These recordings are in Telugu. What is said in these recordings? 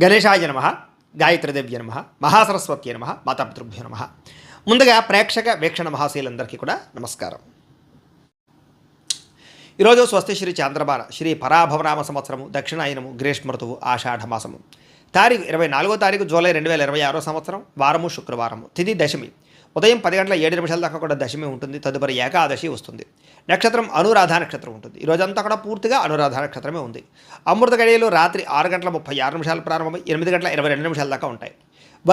గణేశాయ నమః, గాయత్రీదేవ్య నమః, మహాసరస్వత్యై నమః, మాతాపితృభ్యో నమః. ముందుగా ప్రేక్షక వీక్షణ మహాశీలందరికీ కూడా నమస్కారం. ఈరోజు స్వస్తి శ్రీ చాంద్రబాణ శ్రీ పరాభవనామ సంవత్సరము దక్షిణాయనము గ్రీష్మఋతువు ఆషాఢమాసము తారీఖు 24వ తారీఖు జూలై 2026 సంవత్సరం వారము శుక్రవారము తిథి దశమి ఉదయం 10 గంటల 7 నిమిషాల దాకా కూడా దశమి ఉంటుంది. తదుపరి ఏకాదశి వస్తుంది. నక్షత్రం అనురాధ నక్షత్రం ఉంటుంది. ఈరోజంతా కూడా పూర్తిగా అనురాధ నక్షత్రమే ఉంది. అమృత గడియలు రాత్రి 6 గంటల 36 నిమిషాలు ప్రారంభమై 8 గంటల 22 నిమిషాల దాకా ఉంటాయి.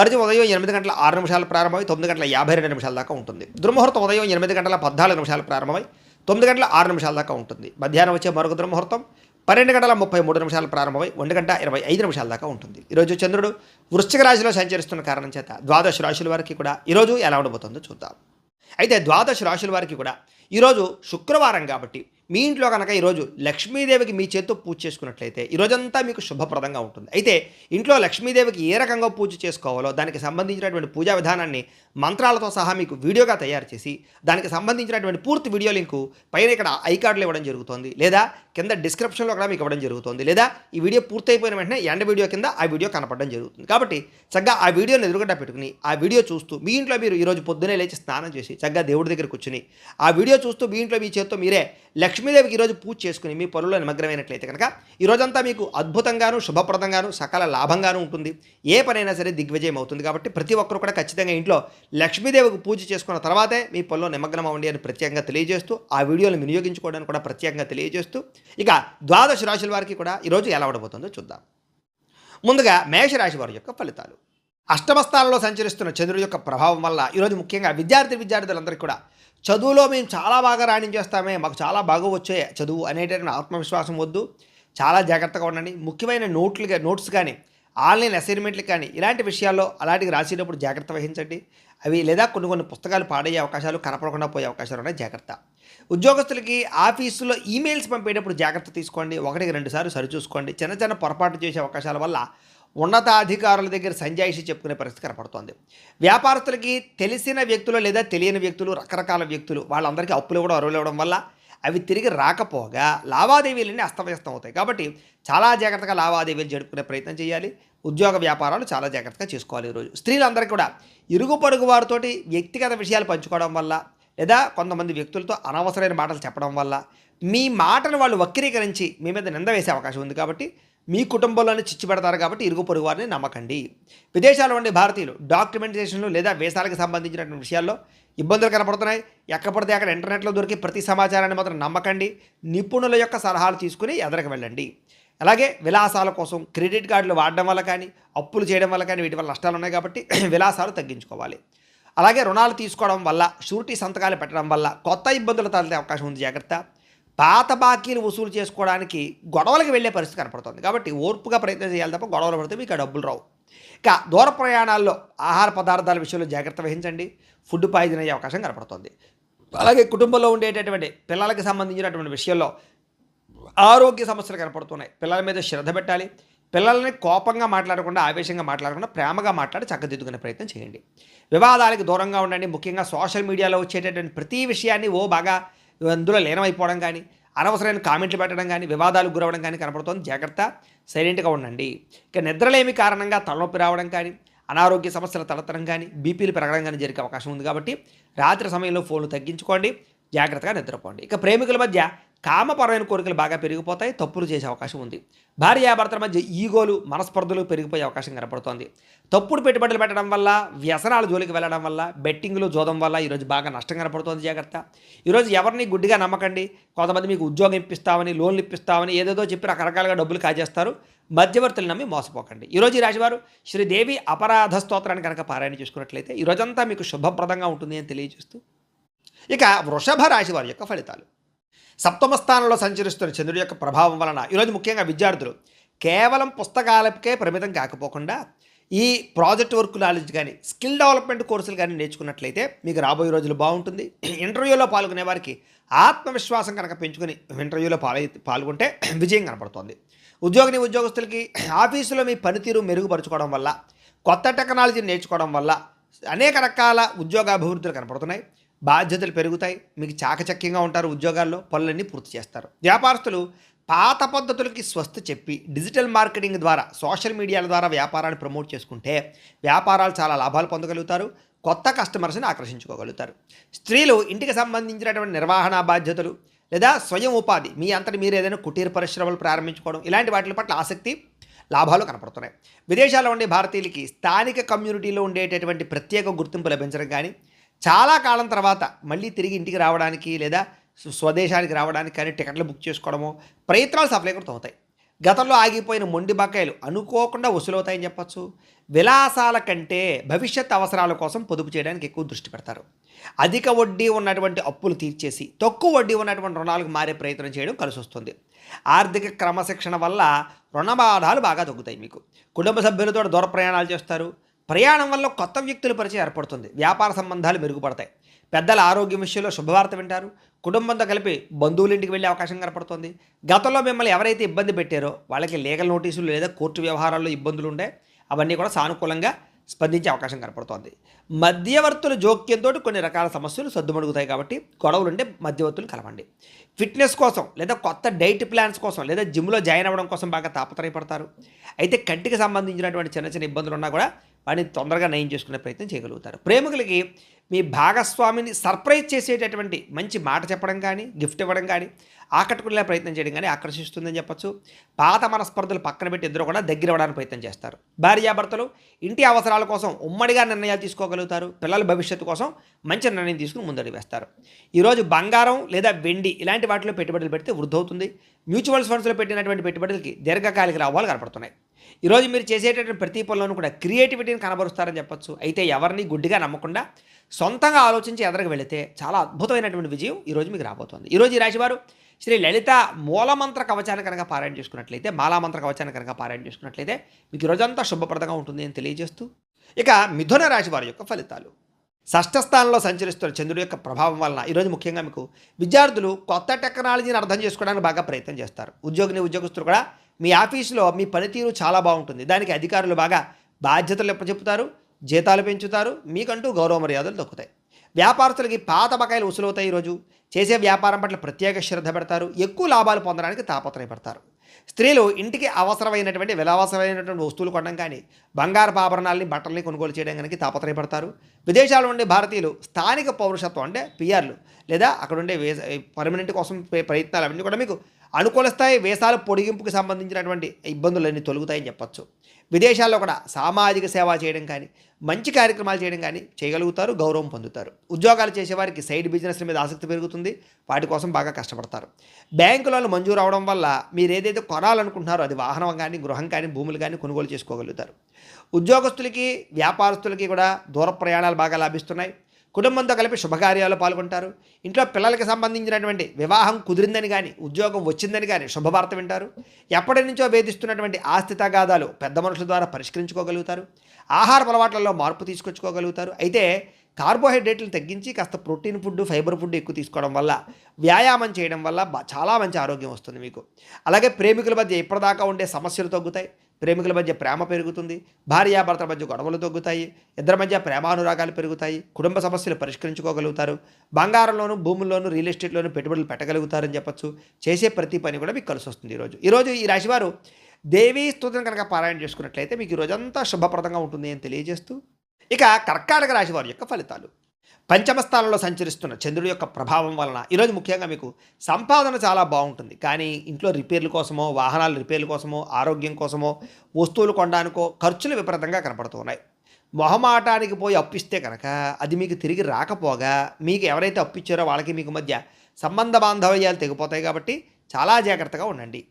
వర్జం ఉదయం 8 గంటల 6 నిమిషాలు ప్రారంభమై 9 గంటల 52 నిమిషాల దాకా ఉంటుంది. దుర్ముహూర్తం ఉదయం 8 గంటల 14 నిమిషాలు ప్రారంభమై 9 గంటల 6 నిమిషాల దాకా ఉంటుంది. మధ్యాహ్నం వచ్చే మరొక దుర్ముహూర్తం 12 గంటల 33 నిమిషాలు ప్రారంభమై 1 గంట 25 నిమిషాల దాకా ఉంటుంది. ఈరోజు చంద్రుడు వృశ్చిక రాశిలో సంచరిస్తున్న కారణం చేత ద్వాదశ రాశుల వారికి కూడా ఈరోజు ఎలా ఉండబోతుందో చూద్దాం. అయితే ద్వాదశ రాశుల వారికి కూడా ఈరోజు శుక్రవారం కాబట్టి మీ ఇంట్లో కనుక ఈరోజు లక్ష్మీదేవికి మీ చేత్తో పూజ చేసుకున్నట్లయితే ఈరోజంతా మీకు శుభప్రదంగా ఉంటుంది. అయితే ఇంట్లో లక్ష్మీదేవికి ఏ రకంగా పూజ చేసుకోవాలో దానికి సంబంధించినటువంటి పూజా విధానాన్ని మంత్రాలతో సహా మీకు వీడియోగా తయారు చేసి దానికి సంబంధించినటువంటి పూర్తి వీడియో లింకు పైన ఇక్కడ ఐకార్డులో ఇవ్వడం జరుగుతుంది, లేదా కింద డిస్క్రిప్షన్లో కూడా మీకు ఇవ్వడం జరుగుతుంది, లేదా ఈ వీడియో పూర్తయిపోయిన వెంటనే ఎండ వీడియో కింద ఆ వీడియో కనపడడం జరుగుతుంది. కాబట్టి చక్కగా ఆ వీడియోని ఎదురుగడ్డ పెట్టుకుని ఆ వీడియో చూస్తూ మీ ఇంట్లో మీరు ఈరోజు పొద్దునే లేచి స్నానం చేసి చక్కగా దేవుడి దగ్గర కూర్చుని ఆ వీడియో చూస్తూ మీ ఇంట్లో మీ చేత్తో మీరే లక్ష్మీదేవికి ఈరోజు పూజ చేసుకుని మీ పనుల్లో నిమగ్నమైనట్లయితే కనుక ఈరోజంతా మీకు అద్భుతంగాను శుభప్రదంగాను సకల లాభంగాను ఉంటుంది. ఏ పనైనా సరే దిగ్విజయం అవుతుంది. కాబట్టి ప్రతి ఒక్కరు కూడా ఖచ్చితంగా ఇంట్లో లక్ష్మీదేవికి పూజ చేసుకున్న తర్వాతే మీ పనుల్లో నిమగ్నం అవ్వండి అని ప్రత్యేకంగా తెలియజేస్తూ ఆ వీడియోని వినియోగించుకోవడానికి కూడా ప్రత్యేకంగా తెలియజేస్తూ ఇక ద్వాదశ రాశుల వారికి కూడా ఈరోజు ఎలా ఉండబోతుందో చూద్దాం. ముందుగా మేషరాశి వారి యొక్క ఫలితాలు. అష్టమ స్థానంలో సంచరిస్తున్న చంద్రుడి యొక్క ప్రభావం వల్ల ఈరోజు ముఖ్యంగా విద్యార్థులందరికీ కూడా చదువులో మేము చాలా బాగా రాణించేస్తామే, మాకు చాలా బాగా వచ్చే చదువు అనేటటువంటి ఆత్మవిశ్వాసం వద్దు. చాలా జాగ్రత్తగా ఉండండి. ముఖ్యమైన నోట్స్ కానీ ఆన్లైన్ అసైన్మెంట్లు కానీ ఇలాంటి విషయాల్లో అలాంటివి రాసేటప్పుడు జాగ్రత్త వహించండి. అవి లేదా కొన్ని పుస్తకాలు పాడయ్యే అవకాశాలు, కనపడకుండా పోయే అవకాశాలు ఉన్నాయి. జాగ్రత్త. ఉద్యోగస్తులకి ఆఫీసులో ఈమెయిల్స్ పంపేటప్పుడు జాగ్రత్త తీసుకోండి. 1-2 సార్లు సరిచూసుకోండి. చిన్న పొరపాటు చేసే అవకాశాల వల్ల ఉన్నతాధికారుల దగ్గర సంజాయిషి చెప్పుకునే పరిస్థితి కనపడుతోంది. వ్యాపారస్తులకి తెలిసిన వ్యక్తులు లేదా తెలియని వ్యక్తులు, రకరకాల వ్యక్తులు వాళ్ళందరికీ అప్పులు ఇవ్వడం, అరువులు ఇవ్వడం వల్ల అవి తిరిగి రాకపోగా లావాదేవీలన్నీ అస్తవ్యస్తం అవుతాయి. కాబట్టి చాలా జాగ్రత్తగా లావాదేవీలు జరుపుకునే ప్రయత్నం చేయాలి. ఉద్యోగ వ్యాపారాలు చాలా జాగ్రత్తగా చేసుకోవాలి. ఈరోజు స్త్రీలందరికీ కూడా ఇరుగు పొరుగు వారితోటి వ్యక్తిగత విషయాలు పంచుకోవడం వల్ల లేదా కొంతమంది వ్యక్తులతో అనవసరమైన మాటలు చెప్పడం వల్ల మీ మాటను వాళ్ళు వక్రీకరించి మీ మీద నింద వేసే అవకాశం ఉంది. కాబట్టి మీ కుటుంబంలోనే చిచ్చు పెడతారు. కాబట్టి ఇరుగు పొరుగు వారిని నమ్మకండి. విదేశాల్లో ఉండే భారతీయులు డాక్యుమెంటేషన్లు లేదా వీసాలకు సంబంధించినటువంటి విషయాల్లో ఇబ్బందులు కనపడుతున్నాయి. ఎక్కపడితే అక్కడ ఇంటర్నెట్లో దొరికి ప్రతి సమాచారాన్ని మాత్రం నమ్మకండి. నిపుణుల యొక్క సలహాలు తీసుకుని ఎదరికి వెళ్ళండి. అలాగే విలాసాల కోసం క్రెడిట్ కార్డులు వాడడం వల్ల కానీ అప్పులు చేయడం వల్ల కానీ వీటి వల్ల నష్టాలు ఉన్నాయి. కాబట్టి విలాసాలు తగ్గించుకోవాలి. అలాగే రుణాలు తీసుకోవడం వల్ల షూరిటీ సంతకాలు పెట్టడం వల్ల కొత్త ఇబ్బందులు తలెత్తే అవకాశం ఉంది. జాగ్రత్త. పాత బాకీలు వసూలు చేసుకోవడానికి గొడవలకు వెళ్ళే పరిస్థితి కనపడుతుంది. కాబట్టి ఓర్పుగా ప్రయత్నం చేయాలి తప్ప గొడవలు పడితే మీకు డబ్బులు రావు. ఇక దూర ప్రయాణాల్లో ఆహార పదార్థాల విషయంలో జాగ్రత్త వహించండి. ఫుడ్ పాయిజన్ అయ్యే అవకాశం కనపడుతుంది. అలాగే కుటుంబంలో ఉండేటటువంటి పిల్లలకి సంబంధించినటువంటి విషయంలో ఆరోగ్య సమస్యలు కనపడుతున్నాయి. పిల్లల మీద శ్రద్ధ పెట్టాలి. పిల్లల్ని కోపంగా మాట్లాడకుండా, ఆవేశంగా మాట్లాడకుండా ప్రేమగా మాట్లాడి చక్కదిద్దుకునే ప్రయత్నం చేయండి. వివాదాలకు దూరంగా ఉండండి. ముఖ్యంగా సోషల్ మీడియాలో వచ్చేటటువంటి ప్రతి విషయాన్ని బాగా అందులో లీనమైపోవడం కానీ, అనవసరమైన కామెంట్లు పెట్టడం కానీ, వివాదాలకు గురవడం కానీ కనపడుతుంది. జాగ్రత్త. సైలెంట్గా ఉండండి. ఇక నిద్రలేమి కారణంగా తలనొప్పి రావడం కానీ, అనారోగ్య సమస్యలు తలెత్తడం కానీ, బీపీలు పెరగడం కానీ జరిగే అవకాశం ఉంది. కాబట్టి రాత్రి సమయంలో ఫోన్లు తగ్గించుకోండి. జాగ్రత్తగా నిద్రపోండి. ఇక ప్రేమికుల మధ్య కామపరమైన కోరికలు బాగా పెరిగిపోతాయి. తప్పులు చేసే అవకాశం ఉంది. భార్యాభర్తల మధ్య ఈగోలు, మనస్పర్ధలు పెరిగిపోయే అవకాశం కనపడుతోంది. తప్పుడు పెట్టుబడులు పెట్టడం వల్ల, వ్యసనాల జోలికి వెళ్ళడం వల్ల, బెట్టింగ్లు, జోదం వల్ల ఈరోజు బాగా నష్టం కనపడుతోంది. జాగ్రత్త. ఈరోజు ఎవరిని గుడ్డిగా నమ్మకండి. కొంతమంది మీకు ఉద్యోగం ఇప్పిస్తామని, లోన్లు ఇప్పిస్తామని ఏదేదో చెప్పి రకరకాలుగా డబ్బులు కాజేస్తారు. మధ్యవర్తులు నమ్మి మోసపోకండి. ఈరోజు ఈ రాశివారు శ్రీదేవి అపరాధ స్తోత్రాన్ని కనుక పారాయణ చేసుకున్నట్లయితే ఈరోజంతా మీకు శుభప్రదంగా ఉంటుంది అని తెలియజేస్తూ ఇక వృషభ రాశి వారి యొక్క ఫలితాలు. సప్తమ స్థానంలో సంచరిస్తున్న చంద్రుడి యొక్క ప్రభావం వలన ఈరోజు ముఖ్యంగా విద్యార్థులు కేవలం పుస్తకాలకే పరిమితం కాకపోకుండా ఈ ప్రాజెక్ట్ వర్క్ నాలెడ్జ్ కానీ, స్కిల్ డెవలప్మెంట్ కోర్సులు కానీ నేర్చుకున్నట్లయితే మీకు రాబోయే రోజులు బాగుంటుంది. ఇంటర్వ్యూలో పాల్గొనే వారికి ఆత్మవిశ్వాసం కనుక పెంచుకుని ఇంటర్వ్యూలో పాల్గొంటే విజయం కనపడుతుంది. ఉద్యోగస్తులకి ఆఫీసులో మీ పనితీరు మెరుగుపరుచుకోవడం వల్ల, కొత్త టెక్నాలజీని నేర్చుకోవడం వల్ల అనేక రకాల ఉద్యోగాభివృద్ధులు కనపడుతున్నాయి. బాధ్యతలు పెరుగుతాయి. మీకు చాకచక్యంగా ఉంటారు. ఉద్యోగాల్లో పనులన్నీ పూర్తి చేస్తారు. వ్యాపారస్తులు పాత పద్ధతులకి స్వస్తి చెప్పి డిజిటల్ మార్కెటింగ్ ద్వారా సోషల్ మీడియాల ద్వారా వ్యాపారాన్ని ప్రమోట్ చేసుకుంటే వ్యాపారాలు చాలా లాభాలు పొందగలుగుతారు. కొత్త కస్టమర్స్ని ఆకర్షించుకోగలుగుతారు. స్త్రీలు ఇంటికి సంబంధించినటువంటి నిర్వహణ బాధ్యతలు లేదా స్వయం ఉపాధి మీ అంతటి మీరు ఏదైనా కుటీర పరిశ్రమలు ప్రారంభించుకోవడం ఇలాంటి వాటి పట్ల ఆసక్తి, లాభాలు కనపడుతున్నాయి. విదేశాల్లో ఉండే భారతీయులకి స్థానిక కమ్యూనిటీలో ఉండేటటువంటి ప్రత్యేక గుర్తింపు లభించడం కానీ చాలా కాలం తర్వాత మళ్ళీ తిరిగి ఇంటికి రావడానికి లేదా స్వదేశానికి రావడానికి కానీ టికెట్లు బుక్ చేసుకోవడము ప్రయత్నాలు సఫలీకృతం అవుతాయి. గతంలో ఆగిపోయిన మొండి బకాయిలు అనుకోకుండా వసూలవుతాయని చెప్పచ్చు. విలాసాల కంటే భవిష్యత్ అవసరాల కోసం పొదుపు చేయడానికి ఎక్కువ దృష్టి పెడతారు. అధిక వడ్డీ ఉన్నటువంటి అప్పులు తీర్చేసి తక్కువ వడ్డీ ఉన్నటువంటి రుణాలకు మారే ప్రయత్నం చేయడం కలిసి వస్తుంది. ఆర్థిక క్రమశిక్షణ వల్ల రుణబాధాలు బాగా తగ్గుతాయి. మీకు కుటుంబ సభ్యులతో దూర ప్రయాణాలు చేస్తారు. ప్రయాణం వల్ల కొత్త వ్యక్తుల పరిచయం ఏర్పడుతుంది. వ్యాపార సంబంధాలు మెరుగుపడతాయి. పెద్దల ఆరోగ్యం విషయంలో శుభవార్త వింటారు. కుటుంబంతో కలిపి బంధువుల ఇంటికి వెళ్ళే అవకాశం కనపడుతుంది. గతంలో మిమ్మల్ని ఎవరైతే ఇబ్బంది పెట్టారో వాళ్ళకి లీగల్ నోటీసులు లేదా కోర్టు వ్యవహారాల్లో ఇబ్బందులు ఉండే అవన్నీ కూడా సానుకూలంగా స్పందించే అవకాశం కనపడుతోంది. మధ్యవర్తుల జోక్యంతో కొన్ని రకాల సమస్యలు సద్దుమడుగుతాయి. కాబట్టి గొడవలు ఉంటే మధ్యవర్తులు కలవండి. ఫిట్నెస్ కోసం లేదా కొత్త డైట్ ప్లాన్స్ కోసం లేదా జిమ్లో జాయిన్ అవ్వడం కోసం బాగా తాపత్రయపడతారు. అయితే కంటికి సంబంధించినటువంటి చిన్న చిన్న ఇబ్బందులు ఉన్నా కూడా వాటిని తొందరగా నయం చేసుకునే ప్రయత్నం చేయగలుగుతారు. ప్రేమికులకి మీ భాగస్వామిని సర్ప్రైజ్ చేసేటటువంటి మంచి మాట చెప్పడం కానీ గిఫ్ట్ ఇవ్వడం కానీ ఆకట్టుకునే ప్రయత్నం చేయడం కానీ ఆకర్షిస్తుందని చెప్పొచ్చు. పాత మనస్పర్ధలు పక్కన పెట్టి ఇద్దరు కూడా దగ్గర అవ్వడానికి ప్రయత్నం చేస్తారు. భార్యాభర్తలు ఇంటి అవసరాల కోసం ఉమ్మడిగా నిర్ణయాలు తీసుకోగలుగుతారు. పిల్లల భవిష్యత్తు కోసం మంచి నిర్ణయం తీసుకుని ముందడుగు వేస్తారు. ఈరోజు బంగారం లేదా వెండి ఇలాంటి వాటిలో పెట్టుబడులు పెడితే వృద్ధి అవుతుంది. మ్యూచువల్ ఫండ్స్లో పెట్టినటువంటి పెట్టుబడులకి దీర్ఘకాలిక లాభాలు కనపడుతున్నాయి. ఈరోజు మీరు చేసేటటువంటి ప్రతి పనులను కూడా క్రియేటివిటీని కనబరుస్తారని చెప్పొచ్చు. అయితే ఎవరిని గుడ్డిగా నమ్మకుండా సొంతంగా ఆలోచించి ఎదరకు వెళితే చాలా అద్భుతమైనటువంటి విజయం ఈరోజు మీకు రాబోతోంది. ఈరోజు ఈ రాశివారు శ్రీ లలిత మూలమంత్ర కవచాన్ని కనుక పారాయణ చేసుకున్నట్లయితే, మాలామంత్ర కవచాన్ని కనుక పారాయణ చేసుకున్నట్లయితే మీకు ఈరోజంతా శుభప్రదంగా ఉంటుంది అని తెలియజేస్తూ ఇక మిథున రాశి వారి యొక్క ఫలితాలు. షష్ఠ స్థానంలో సంచరిస్తున్న చంద్రుడి యొక్క ప్రభావం వలన ఈరోజు ముఖ్యంగా మీకు విద్యార్థులు కొత్త టెక్నాలజీని అర్థం చేసుకోవడానికి బాగా ప్రయత్నం చేస్తారు. ఉద్యోగస్తులు కూడా మీ ఆఫీసులో మీ పనితీరు చాలా బాగుంటుంది. దానికి అధికారులు బాగా బాధ్యతలు చెప్తారు, జీతాలు పెంచుతారు, మీకంటూ గౌరవ మర్యాదలు దక్కుతాయి. వ్యాపారస్తులకి పాత బకాయిలు వసూలవుతాయి. ఈరోజు చేసే వ్యాపారం పట్ల ప్రత్యేక శ్రద్ధ పెడతారు. ఎక్కువ లాభాలు పొందడానికి తాపత్రయపడతారు. స్త్రీలు ఇంటికి అవసరమైనటువంటి విలాసమైనటువంటి వస్తువులు కొనడం కానీ బంగారపు ఆభరణాలని బట్టల్ని కొనుగోలు చేయడం కనుక తాపత్రయపడతారు. విదేశాల్లో ఉండే భారతీయులు స్థానిక పౌరసత్వం అంటే పిఆర్లు లేదా అక్కడ ఉండే పర్మనెంట్ కోసం ప్రయత్నాలు అవన్నీ కూడా మీకు అనుకూలిస్తాయి. వేసాల పొడిగింపుకి సంబంధించినటువంటి ఇబ్బందులన్నీ తొలుగుతాయని చెప్పచ్చు. విదేశాల్లో కూడా సామాజిక సేవ చేయడం కానీ మంచి కార్యక్రమాలు చేయడం కానీ చేయగలుగుతారు, గౌరవం పొందుతారు. ఉద్యోగాలు చేసేవారికి సైడ్ బిజినెస్ల మీద ఆసక్తి పెరుగుతుంది. వాటి కోసం బాగా కష్టపడతారు. బ్యాంకులలో మంజూరు అవడం వల్ల మీరు ఏదైతే కొనాలనుకుంటున్నారో అది వాహనం కానీ గృహం కానీ భూములు కానీ కొనుగోలు చేసుకోగలుగుతారు. ఉద్యోగస్తులకి వ్యాపారస్తులకి కూడా దూర ప్రయాణాలు బాగా లాభిస్తున్నాయి. కుటుంబంతో కలిపి శుభకార్యాలు పాల్గొంటారు. ఇంట్లో పిల్లలకి సంబంధించినటువంటి వివాహం కుదిరిందని కానీ ఉద్యోగం వచ్చిందని కానీ శుభవార్త వింటారు. ఎప్పటి నుంచో వేధిస్తున్నటువంటి ఆస్తి తగాదాలు పెద్ద మనుషుల ద్వారా పరిష్కరించుకోగలుగుతారు. ఆహార అలవాట్లలో మార్పు తీసుకొచ్చుకోగలుగుతారు. అయితే కార్బోహైడ్రేట్లను తగ్గించి కాస్త ప్రోటీన్ ఫుడ్, ఫైబర్ ఫుడ్ ఎక్కువ తీసుకోవడం వల్ల, వ్యాయామం చేయడం వల్ల చాలా మంచి ఆరోగ్యం వస్తుంది మీకు. అలాగే ప్రేమికుల మధ్య ఇప్పటిదాకా ఉండే సమస్యలు తగ్గుతాయి. ప్రేమికుల మధ్య ప్రేమ పెరుగుతుంది. భార్యాభర్తల మధ్య గొడవలు తగ్గుతాయి. ఇద్దరి మధ్య ప్రేమానురాగాలు పెరుగుతాయి. కుటుంబ సమస్యలు పరిష్కరించుకోగలుగుతారు. బంగారంలోను భూముల్లోనూ రియల్ ఎస్టేట్లోనూ పెట్టుబడులు పెట్టగలుగుతారని చెప్పచ్చు. చేసే ప్రతి పని కూడా మీకు కలిసి వస్తుంది. ఈరోజు ఈ రాశివారు దేవీ స్తుతిని కనుక పారాయణ చేసుకున్నట్లయితే మీకు ఈరోజంతా శుభప్రదంగా ఉంటుంది అని తెలియజేస్తూ ఇక కర్కాటక రాశి వారి యొక్క ఫలితాలు. పంచమ స్థానంలో సంచరిస్తున్న చంద్రుడి యొక్క ప్రభావం వలన ఈరోజు ముఖ్యంగా మీకు సంపాదన చాలా బాగుంటుంది. కానీ ఇంట్లో రిపేర్ల కోసమో, వాహనాల రిపేర్ల కోసమో, ఆరోగ్యం కోసమో, వస్తువులు కొనడానికో ఖర్చులు విపరీతంగా కనపడుతున్నాయి. మొహమాటానికి పోయి అప్పిస్తే కనుక అది మీకు తిరిగి రాకపోగా మీకు ఎవరైతే అప్పిచ్చారో వాళ్ళకి మీకు మధ్య సంబంధ బాంధవ్యాలు తెగిపోతాయి. కాబట్టి చాలా జాగ్రత్తగా ఉండండి.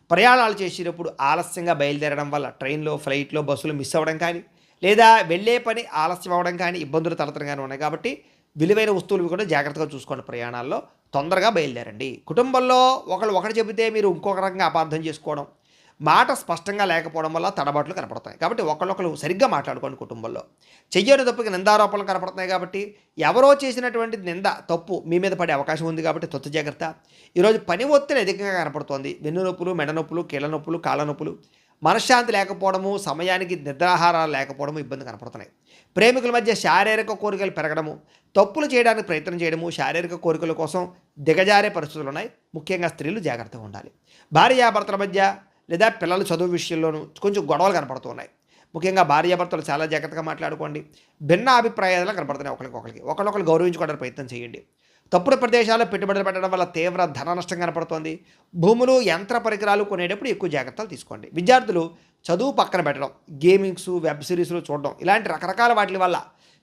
ప్రయాణాలు చేసేటప్పుడు ఆలస్యంగా బయలుదేరడం వల్ల ట్రైన్లో, ఫ్లైట్లో, బస్సులు మిస్ అవ్వడం కానీ లేదా వెళ్ళే పని ఆలస్యం అవ్వడం కానీ ఇబ్బందులు తలెత్తడం ఉన్నాయి. కాబట్టి విలువైన వస్తువులు కూడా జాగ్రత్తగా చూసుకోండి. ప్రయాణాల్లో తొందరగా బయలుదేరండి. కుటుంబంలో ఒకటి చెబితే మీరు ఇంకొక రకంగా అపార్థం చేసుకోవడం, మాట స్పష్టంగా లేకపోవడం వల్ల తడబాట్లు కనపడతాయి. కాబట్టి ఒకళ్ళు సరిగ్గా మాట్లాడుకోండి. కుటుంబంలో చెయ్యని తప్పుకి నిందారోపణలు కనపడుతున్నాయి. కాబట్టి ఎవరో చేసినటువంటి నింద తప్పు మీ మీద పడే అవకాశం ఉంది. కాబట్టి తొత్తు జాగ్రత్త. ఈరోజు పని ఒత్తిడి అధికంగా కనపడుతోంది. వెన్ను నొప్పులు, మెడ నొప్పులు, కీళ్ళ నొప్పులు, కాళ్ళ నొప్పులు, మనశ్శాంతి లేకపోవడము, సమయానికి నిద్రాహారాలు లేకపోవడము ఇబ్బంది కనపడుతున్నాయి. ప్రేమికుల మధ్య శారీరక కోరికలు పెరగడము, తప్పులు చేయడానికి ప్రయత్నం చేయడము, శారీరక కోరికల కోసం దిగజారే పరిస్థితులు ఉన్నాయి. ముఖ్యంగా స్త్రీలు జాగ్రత్తగా ఉండాలి. భార్యాభర్తల మధ్య లేదా పిల్లల చదువు విషయంలోనూ కొంచెం గొడవలు కనపడుతూ ఉన్నాయి. ముఖ్యంగా భార్యాభర్తలు చాలా జాగ్రత్తగా మాట్లాడుకోండి. భిన్న అభిప్రాయాలు కనపడుతున్నాయి ఒకరికొకరు గౌరవించుకోవడానికి ప్రయత్నం చేయండి. తప్పుడు ప్రదేశాల్లో పెట్టుబడులు పెట్టడం వల్ల తీవ్ర ధన నష్టం కనపడుతోంది. భూములు, యంత్ర పరికరాలు కొనేటప్పుడు ఎక్కువ జాగ్రత్తలు తీసుకోండి. విద్యార్థులు చదువు పక్కన పెట్టడం, గేమింగ్స్, వెబ్ సిరీస్లు చూడడం ఇలాంటి రకరకాల వాటి వల్ల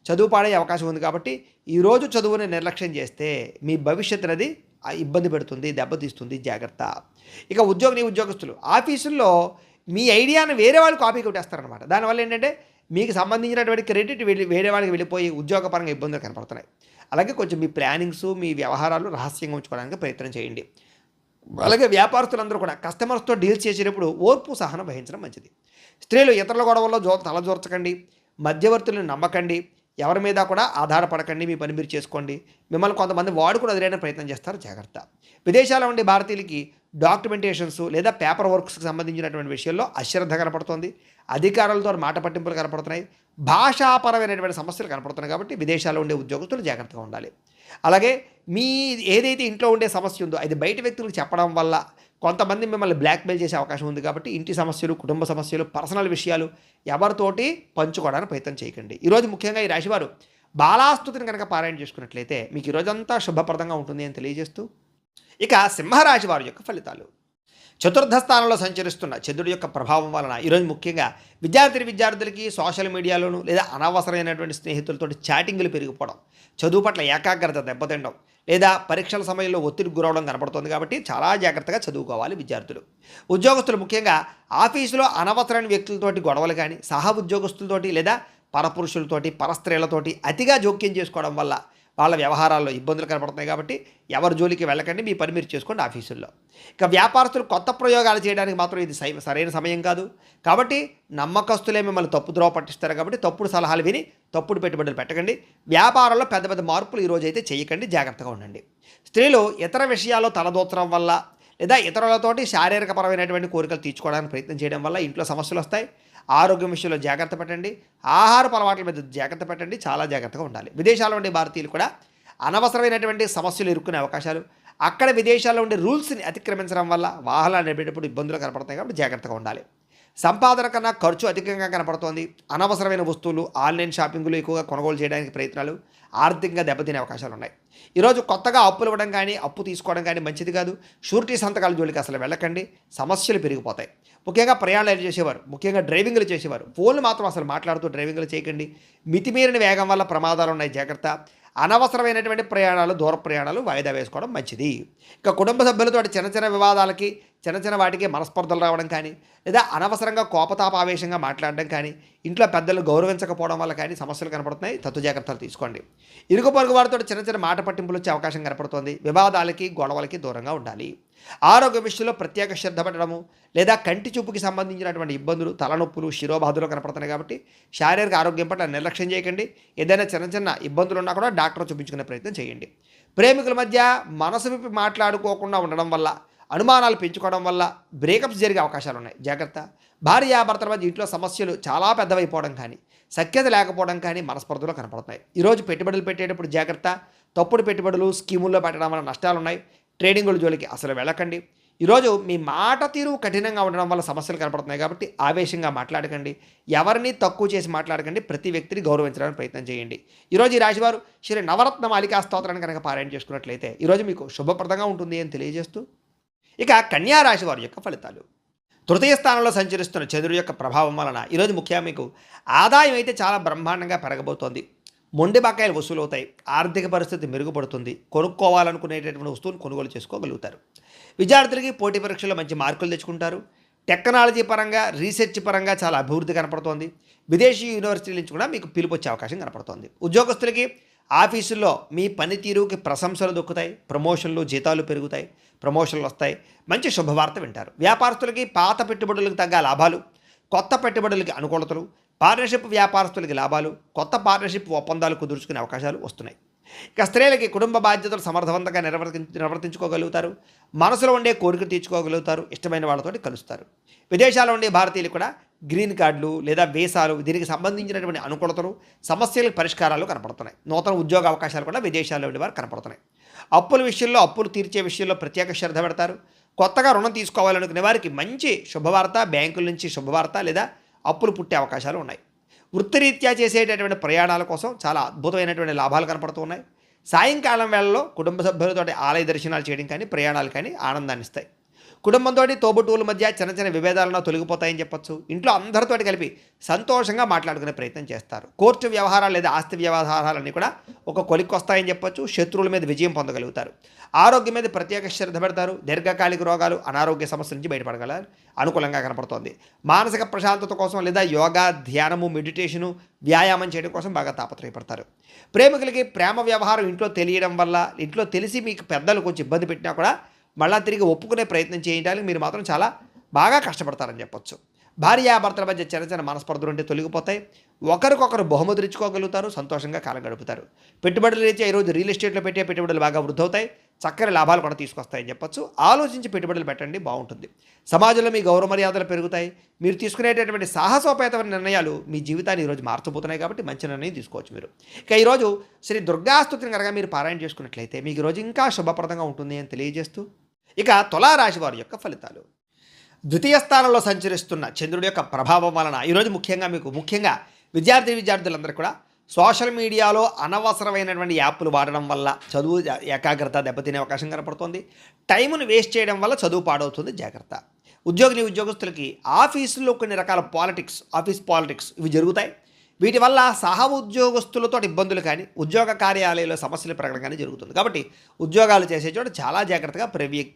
చదువు పాడే అవకాశం ఉంది. కాబట్టి ఈరోజు చదువుని నిర్లక్ష్యం చేస్తే మీ భవిష్యత్తు అనేది ఇబ్బంది పెడుతుంది, దెబ్బతీస్తుంది. జాగ్రత్త. ఇక ఉద్యోగస్తులు ఆఫీసుల్లో మీ ఐడియాను వేరే వాళ్ళు కాపీ కొట్టేస్తారనమాట. దానివల్ల ఏంటంటే మీకు సంబంధించినటువంటి క్రెడిట్ వేరే వాళ్ళకి వెళ్ళిపోయి ఉద్యోగపరంగా ఇబ్బందులు కనపడుతున్నాయి. అలాగే కొంచెం మీ ప్లానింగ్స్, మీ వ్యవహారాలు రహస్యంగా ఉంచుకోవడానికి ప్రయత్నం చేయండి. అలాగే వ్యాపారస్తులందరూ కూడా కస్టమర్స్తో డీల్స్ చేసేటప్పుడు ఓర్పు, సహనం వహించడం మంచిది. స్త్రీలు ఇతరుల గొడవల్లో తలజోర్చకండి, మధ్యవర్తులను నమ్మకండి, ఎవరి మీద కూడా ఆధారపడకండి. మీ పని మీరు చేసుకోండి. మిమ్మల్ని కొంతమంది వాడుకుని వదిలేయడానికి ప్రయత్నం చేస్తారు. జాగ్రత్త. విదేశాల్లో ఉండే భారతీయులకి డాక్యుమెంటేషన్స్ లేదా పేపర్ వర్క్స్కి సంబంధించినటువంటి విషయాల్లో అశ్రద్ధ కనపడుతుంది. అధికారులతో మాట పట్టింపులు కనపడుతున్నాయి. భాషాపరమైనటువంటి సమస్యలు కనపడుతున్నాయి. కాబట్టి విదేశాల్లో ఉండే ఉద్యోగస్తులు జాగ్రత్తగా ఉండాలి. అలాగే మీ ఏదైతే ఇంట్లో ఉండే సమస్య ఉందో అది బయట వ్యక్తులకు చెప్పడం వల్ల కొంతమంది మిమ్మల్ని బ్లాక్మెయిల్ చేసే అవకాశం ఉంది. కాబట్టి ఇంటి సమస్యలు, కుటుంబ సమస్యలు, పర్సనల్ విషయాలు ఎవరితోటి పంచుకోవడానికి ప్రయత్నం చేయకండి. ఈరోజు ముఖ్యంగా ఈ రాశివారు బాలాస్తుతిని కనుక పారాయణ చేసుకున్నట్లయితే మీకు ఈరోజంతా శుభప్రదంగా ఉంటుంది అని తెలియజేస్తూ, ఇక సింహరాశి వారి యొక్క ఫలితాలు. చతుర్థ స్థానంలో సంచరిస్తున్న చంద్రుడి యొక్క ప్రభావం వలన ఈరోజు ముఖ్యంగా విద్యార్థులకి సోషల్ మీడియాలోను లేదా అనవసరమైనటువంటి స్నేహితులతోటి చాటింగ్లు పెరిగిపోవడం, చదువు పట్ల ఏకాగ్రత దెబ్బతినడం లేదా పరీక్షల సమయంలో ఒత్తిడికి గురవడం కనపడుతుంది. కాబట్టి చాలా జాగ్రత్తగా చదువుకోవాలి విద్యార్థులు. ఉద్యోగస్తులు ముఖ్యంగా ఆఫీసులో అనవసరమైన వ్యక్తులతోటి గొడవలు కానీ, సహ ఉద్యోగస్తులతోటి లేదా పరపురుషులతోటి, పరస్త్రీలతోటి అతిగా జోక్యం చేసుకోవడం వల్ల వాళ్ళ వ్యవహారాల్లో ఇబ్బందులు కనపడుతున్నాయి. కాబట్టి ఎవరి జోలికి వెళ్ళకండి, మీ పని మీరు చేసుకోండి ఆఫీసుల్లో. ఇక వ్యాపారస్తులు కొత్త ప్రయోగాలు చేయడానికి మాత్రం ఇది సరైన సమయం కాదు. కాబట్టి నమ్మకస్తులే మిమ్మల్ని తప్పుద్రోవ పట్టిస్తారు. కాబట్టి తప్పుడు సలహాలు విని తప్పుడు పెట్టుబడులు పెట్టకండి. వ్యాపారంలో పెద్ద పెద్ద మార్పులు ఈరోజు అయితే చేయకండి, జాగ్రత్తగా ఉండండి. స్త్రీలు ఇతర విషయాల్లో తలదూచడం వల్ల లేదా ఇతరులతోటి శారీరకపరమైనటువంటి కోరికలు తీర్చుకోవడానికి ప్రయత్నం చేయడం వల్ల ఇంట్లో సమస్యలు వస్తాయి. ఆరోగ్యం విషయంలో జాగ్రత్త పెట్టండి. ఆహారపు అలవాట్ల మీద జాగ్రత్త పెట్టండి. చాలా జాగ్రత్తగా ఉండాలి. విదేశాల్లో ఉండే భారతీయులు కూడా అనవసరమైనటువంటి సమస్యలు ఎదుర్కొనే అవకాశాలు, అక్కడ విదేశాల్లో ఉండే రూల్స్ని అతిక్రమించడం వల్ల వాహనాలు నడిపేటప్పుడు ఇబ్బందులు కనపడతాయి. కాబట్టి జాగ్రత్తగా ఉండాలి. సంపాదన కన్నా ఖర్చు అధికంగా కనపడుతోంది. అనవసరమైన వస్తువులు, ఆన్లైన్ షాపింగ్లు ఎక్కువగా కొనుగోలు చేయడానికి ప్రయత్నాలు ఆర్థికంగా దెబ్బతినే అవకాశాలు ఉన్నాయి. ఈరోజు కొత్తగా అప్పులు ఇవ్వడం కానీ, అప్పు తీసుకోవడం కానీ మంచిది కాదు. షూరిటీ సంతకాల జోలికి అసలు వెళ్ళకండి, సమస్యలు పెరిగిపోతాయి. ముఖ్యంగా ప్రయాణాలు చేసేవారు, ముఖ్యంగా డ్రైవింగ్లు చేసేవారు ఫోన్లు మాత్రం అసలు మాట్లాడుతూ డ్రైవింగ్లు చేయకండి. మితిమీరిన వేగం వల్ల ప్రమాదాలు ఉన్నాయి. జాగ్రత్త. అనవసరమైనటువంటి ప్రయాణాలు, దూర ప్రయాణాలు వాయిదా వేసుకోవడం మంచిది. ఇక కుటుంబ సభ్యులతో చిన్న వివాదాలకి, చిన్న వాటికి మనస్పర్ధలు రావడం కానీ, లేదా అనవసరంగా కోపతాపావేశంగా మాట్లాడడం కానీ, ఇంట్లో పెద్దలు గౌరవించకపోవడం వల్ల కానీ సమస్యలు కనపడుతున్నాయి. తత్తు జాగ్రత్తలు తీసుకోండి. ఇరుగు పొరుగు వారితో చిన్న మాట పట్టింపులు వచ్చే అవకాశం కనపడుతోంది. వివాదాలకి, గొడవలకి దూరంగా ఉండాలి. ఆరోగ్య విషయంలో ప్రత్యేక శ్రద్ధ పెట్టడము లేదా కంటి చూపుకి సంబంధించినటువంటి ఇబ్బందులు, తలనొప్పులు, శిరోబాధలు కనపడుతున్నాయి. కాబట్టి శారీరక ఆరోగ్యం పట్ల నిర్లక్ష్యం చేయకండి. ఏదైనా చిన్న ఇబ్బందులు ఉన్నా కూడా డాక్టర్ చూపించుకునే ప్రయత్నం చేయండి. ప్రేమికుల మధ్య మనసు విప్పి మాట్లాడుకోకుండా ఉండడం వల్ల, అనుమానాలు పెంచుకోవడం వల్ల బ్రేకప్స్ జరిగే అవకాశాలు ఉన్నాయి. జాగ్రత్త. భార్యాభర్తల మధ్య ఇంట్లో సమస్యలు చాలా పెద్దవైపోవడం కానీ, సఖ్యత లేకపోవడం కానీ మనస్పర్ధలు కనపడుతున్నాయి. ఈరోజు పెట్టుబడులు పెట్టేటప్పుడు జాగ్రత్త. తప్పుడు పెట్టుబడులు, స్కీముల్లో పెట్టడం వల్ల నష్టాలు ఉన్నాయి. ట్రేడింగుల జోలికి అసలు వెళ్ళకండి. ఈరోజు మీ మాట తీరు కఠినంగా ఉండడం వల్ల సమస్యలు కనపడుతున్నాయి. కాబట్టి ఆవేశంగా మాట్లాడకండి. ఎవరిని తక్కువ చేసి మాట్లాడకండి. ప్రతి వ్యక్తిని గౌరవించడానికి ప్రయత్నం చేయండి. ఈరోజు ఈ రాశివారు శ్రీ నవరత్న మాలికా స్తోత్రాన్ని కనుక పారాయణ చేసుకున్నట్లయితే ఈరోజు మీకు శుభప్రదంగా ఉంటుంది అని తెలియజేస్తూ, ఇక కన్యా రాశి వారి యొక్క ఫలితాలు. తృతీయ స్థానంలో సంచరిస్తున్న చంద్రుడి యొక్క ప్రభావం వలన ఈరోజు ముఖ్యంగా మీకు ఆదాయం అయితే చాలా బ్రహ్మాండంగా పెరగబోతోంది. మొండి బకాయిలు వసూలవుతాయి. ఆర్థిక పరిస్థితి మెరుగుపడుతుంది. కొనుక్కోవాలనుకునేటటువంటి వస్తువును కొనుగోలు చేసుకోగలుగుతారు. విద్యార్థులకి పోటీ పరీక్షల్లో మంచి మార్కులు తెచ్చుకుంటారు. టెక్నాలజీ పరంగా, రీసెర్చ్ పరంగా చాలా అభివృద్ధి కనపడుతోంది. విదేశీ యూనివర్సిటీల నుంచి కూడా మీకు పిలుపు వచ్చే అవకాశం కనపడుతోంది. ఉద్యోగస్తులకి ఆఫీసుల్లో మీ పనితీరుకి ప్రశంసలు దొక్కుతాయి. ప్రమోషన్లు, జీతాలు పెరుగుతాయి. ప్రమోషన్లు వస్తాయి. మంచి శుభవార్త వింటారు. వ్యాపారస్తులకి పాత పెట్టుబడులకు తగ్గ లాభాలు, కొత్త పెట్టుబడులకి అనుకూలతలు, పార్ట్నర్షిప్ వ్యాపారస్తులకి లాభాలు, కొత్త పార్ట్నర్షిప్ ఒప్పందాలు కుదుర్చుకునే అవకాశాలు వస్తున్నాయి. ఇక స్త్రీలకి కుటుంబ బాధ్యతలు సమర్థవంతంగా నిర్వర్తించుకోగలుగుతారు. మనసులో ఉండే కోరిక తీర్చుకోగలుగుతారు. ఇష్టమైన వాళ్ళతోటి కలుస్తారు. విదేశాల్లో ఉండే భారతీయులు కూడా గ్రీన్ కార్డులు లేదా వీసాలు దీనికి సంబంధించినటువంటి అనుకూలతలు, సమస్యలకు పరిష్కారాలు కనపడుతున్నాయి. నూతన ఉద్యోగ అవకాశాలు కూడా విదేశాల్లో ఉండే వారు కనపడుతున్నాయి. అప్పుల విషయంలో అప్పులు తీర్చే విషయంలో ప్రత్యేక శ్రద్ధ పెడతారు. కొత్తగా రుణం తీసుకోవాలనుకునే వారికి మంచి శుభవార్త, బ్యాంకుల నుంచి శుభవార్త లేదా అప్పులు పుట్టే అవకాశాలు ఉన్నాయి. వృత్తిరీత్యా చేసేటటువంటి ప్రయాణాల కోసం చాలా అద్భుతమైనటువంటి లాభాలు కనపడుతూ ఉన్నాయి. సాయంకాలం వేళల్లో కుటుంబ సభ్యులతో ఆలయ దర్శనాలు చేయడం కానీ ప్రయాణాలు కానీ ఆనందాన్ని ఇస్తాయి. కుటుంబంతో తోబుట్టువుల మధ్య చిన్న చిన్న విభేదాలను తొలగిపోతాయని చెప్పొచ్చు. ఇంట్లో అందరితోటి కలిపి సంతోషంగా మాట్లాడుకునే ప్రయత్నం చేస్తారు. కోర్టు వ్యవహారాలు లేదా ఆస్తి వ్యవహారాలన్నీ కూడా ఒక కొలిక్కొస్తాయని చెప్పొచ్చు. శత్రువుల మీద విజయం పొందగలుగుతారు. ఆరోగ్యం మీద ప్రత్యేక శ్రద్ధ పెడతారు. దీర్ఘకాలిక రోగాలు, అనారోగ్య సమస్యల నుంచి బయటపడగల అనుకూలంగా కనపడుతోంది. మానసిక ప్రశాంతత కోసం లేదా యోగా, ధ్యానము, మెడిటేషను, వ్యాయామం చేయడం కోసం బాగా తాపత్రయపడతారు. ప్రేమికులకి ప్రేమ వ్యవహారం ఇంట్లో తెలియడం వల్ల, ఇంట్లో తెలిసి మీకు పెద్దలు కొంచెం ఇబ్బంది పెట్టినా కూడా మళ్ళా తిరిగి ఒప్పుకునే ప్రయత్నం చేయడానికి మీరు మాత్రం చాలా బాగా కష్టపడతారని చెప్పొచ్చు. భార్యాభర్తల మధ్య చిన్న చిన్న మనస్పర్ధలు ఉంటే తొలగిపోతాయి. ఒకరికొకరు బహుమతులు ఇచ్చుకోగలుగుతారు. సంతోషంగా కాలం గడుపుతారు. పెట్టుబడులు రీత్యా ఈరోజు రియల్ ఎస్టేట్లో పెట్టే పెట్టుబడులు బాగా వృద్ధవుతాయి. చక్కని లాభాలు కూడా తీసుకొస్తాయని చెప్పొచ్చు. ఆలోచించి పెట్టుబడులు పెట్టండి, బాగుంటుంది. సమాజంలో మీ గౌరవ మర్యాదలు పెరుగుతాయి. మీరు తీసుకునేటటువంటి సాహసోపేతమైన నిర్ణయాలు మీ జీవితాన్ని ఈరోజు మార్చబోతున్నాయి కాబట్టి మంచి నిర్ణయం తీసుకోవచ్చు మీరు. ఇక ఈరోజు శ్రీ దుర్గాస్తుతిని కనుక మీరు పారాయణ చేసుకున్నట్లయితే మీకు ఈరోజు ఇంకా శుభప్రదంగా ఉంటుంది అని తెలియజేస్తూ, ఇక తులారాశి వారి యొక్క ఫలితాలు. ద్వితీయ స్థానంలో సంచరిస్తున్న చంద్రుడి యొక్క ప్రభావం వలన ఈరోజు ముఖ్యంగా విద్యార్థులందరూ కూడా సోషల్ మీడియాలో అనవసరమైనటువంటి యాప్లు వాడడం వల్ల చదువు ఏకాగ్రత దెబ్బతినే అవకాశం కనపడుతుంది. టైమును వేస్ట్ చేయడం వల్ల చదువు పాడవుతుంది, జాగ్రత్త. ఉద్యోగస్తులకి ఆఫీసుల్లో కొన్ని రకాల ఆఫీస్ పాలిటిక్స్ ఇవి జరుగుతాయి. వీటి వల్ల ఉద్యోగస్తులతో ఇబ్బందులు కానీ, ఉద్యోగ కార్యాలయంలో సమస్యలు పెరగడం కానీ జరుగుతుంది. కాబట్టి ఉద్యోగాలు చేసే చోట చాలా జాగ్రత్తగా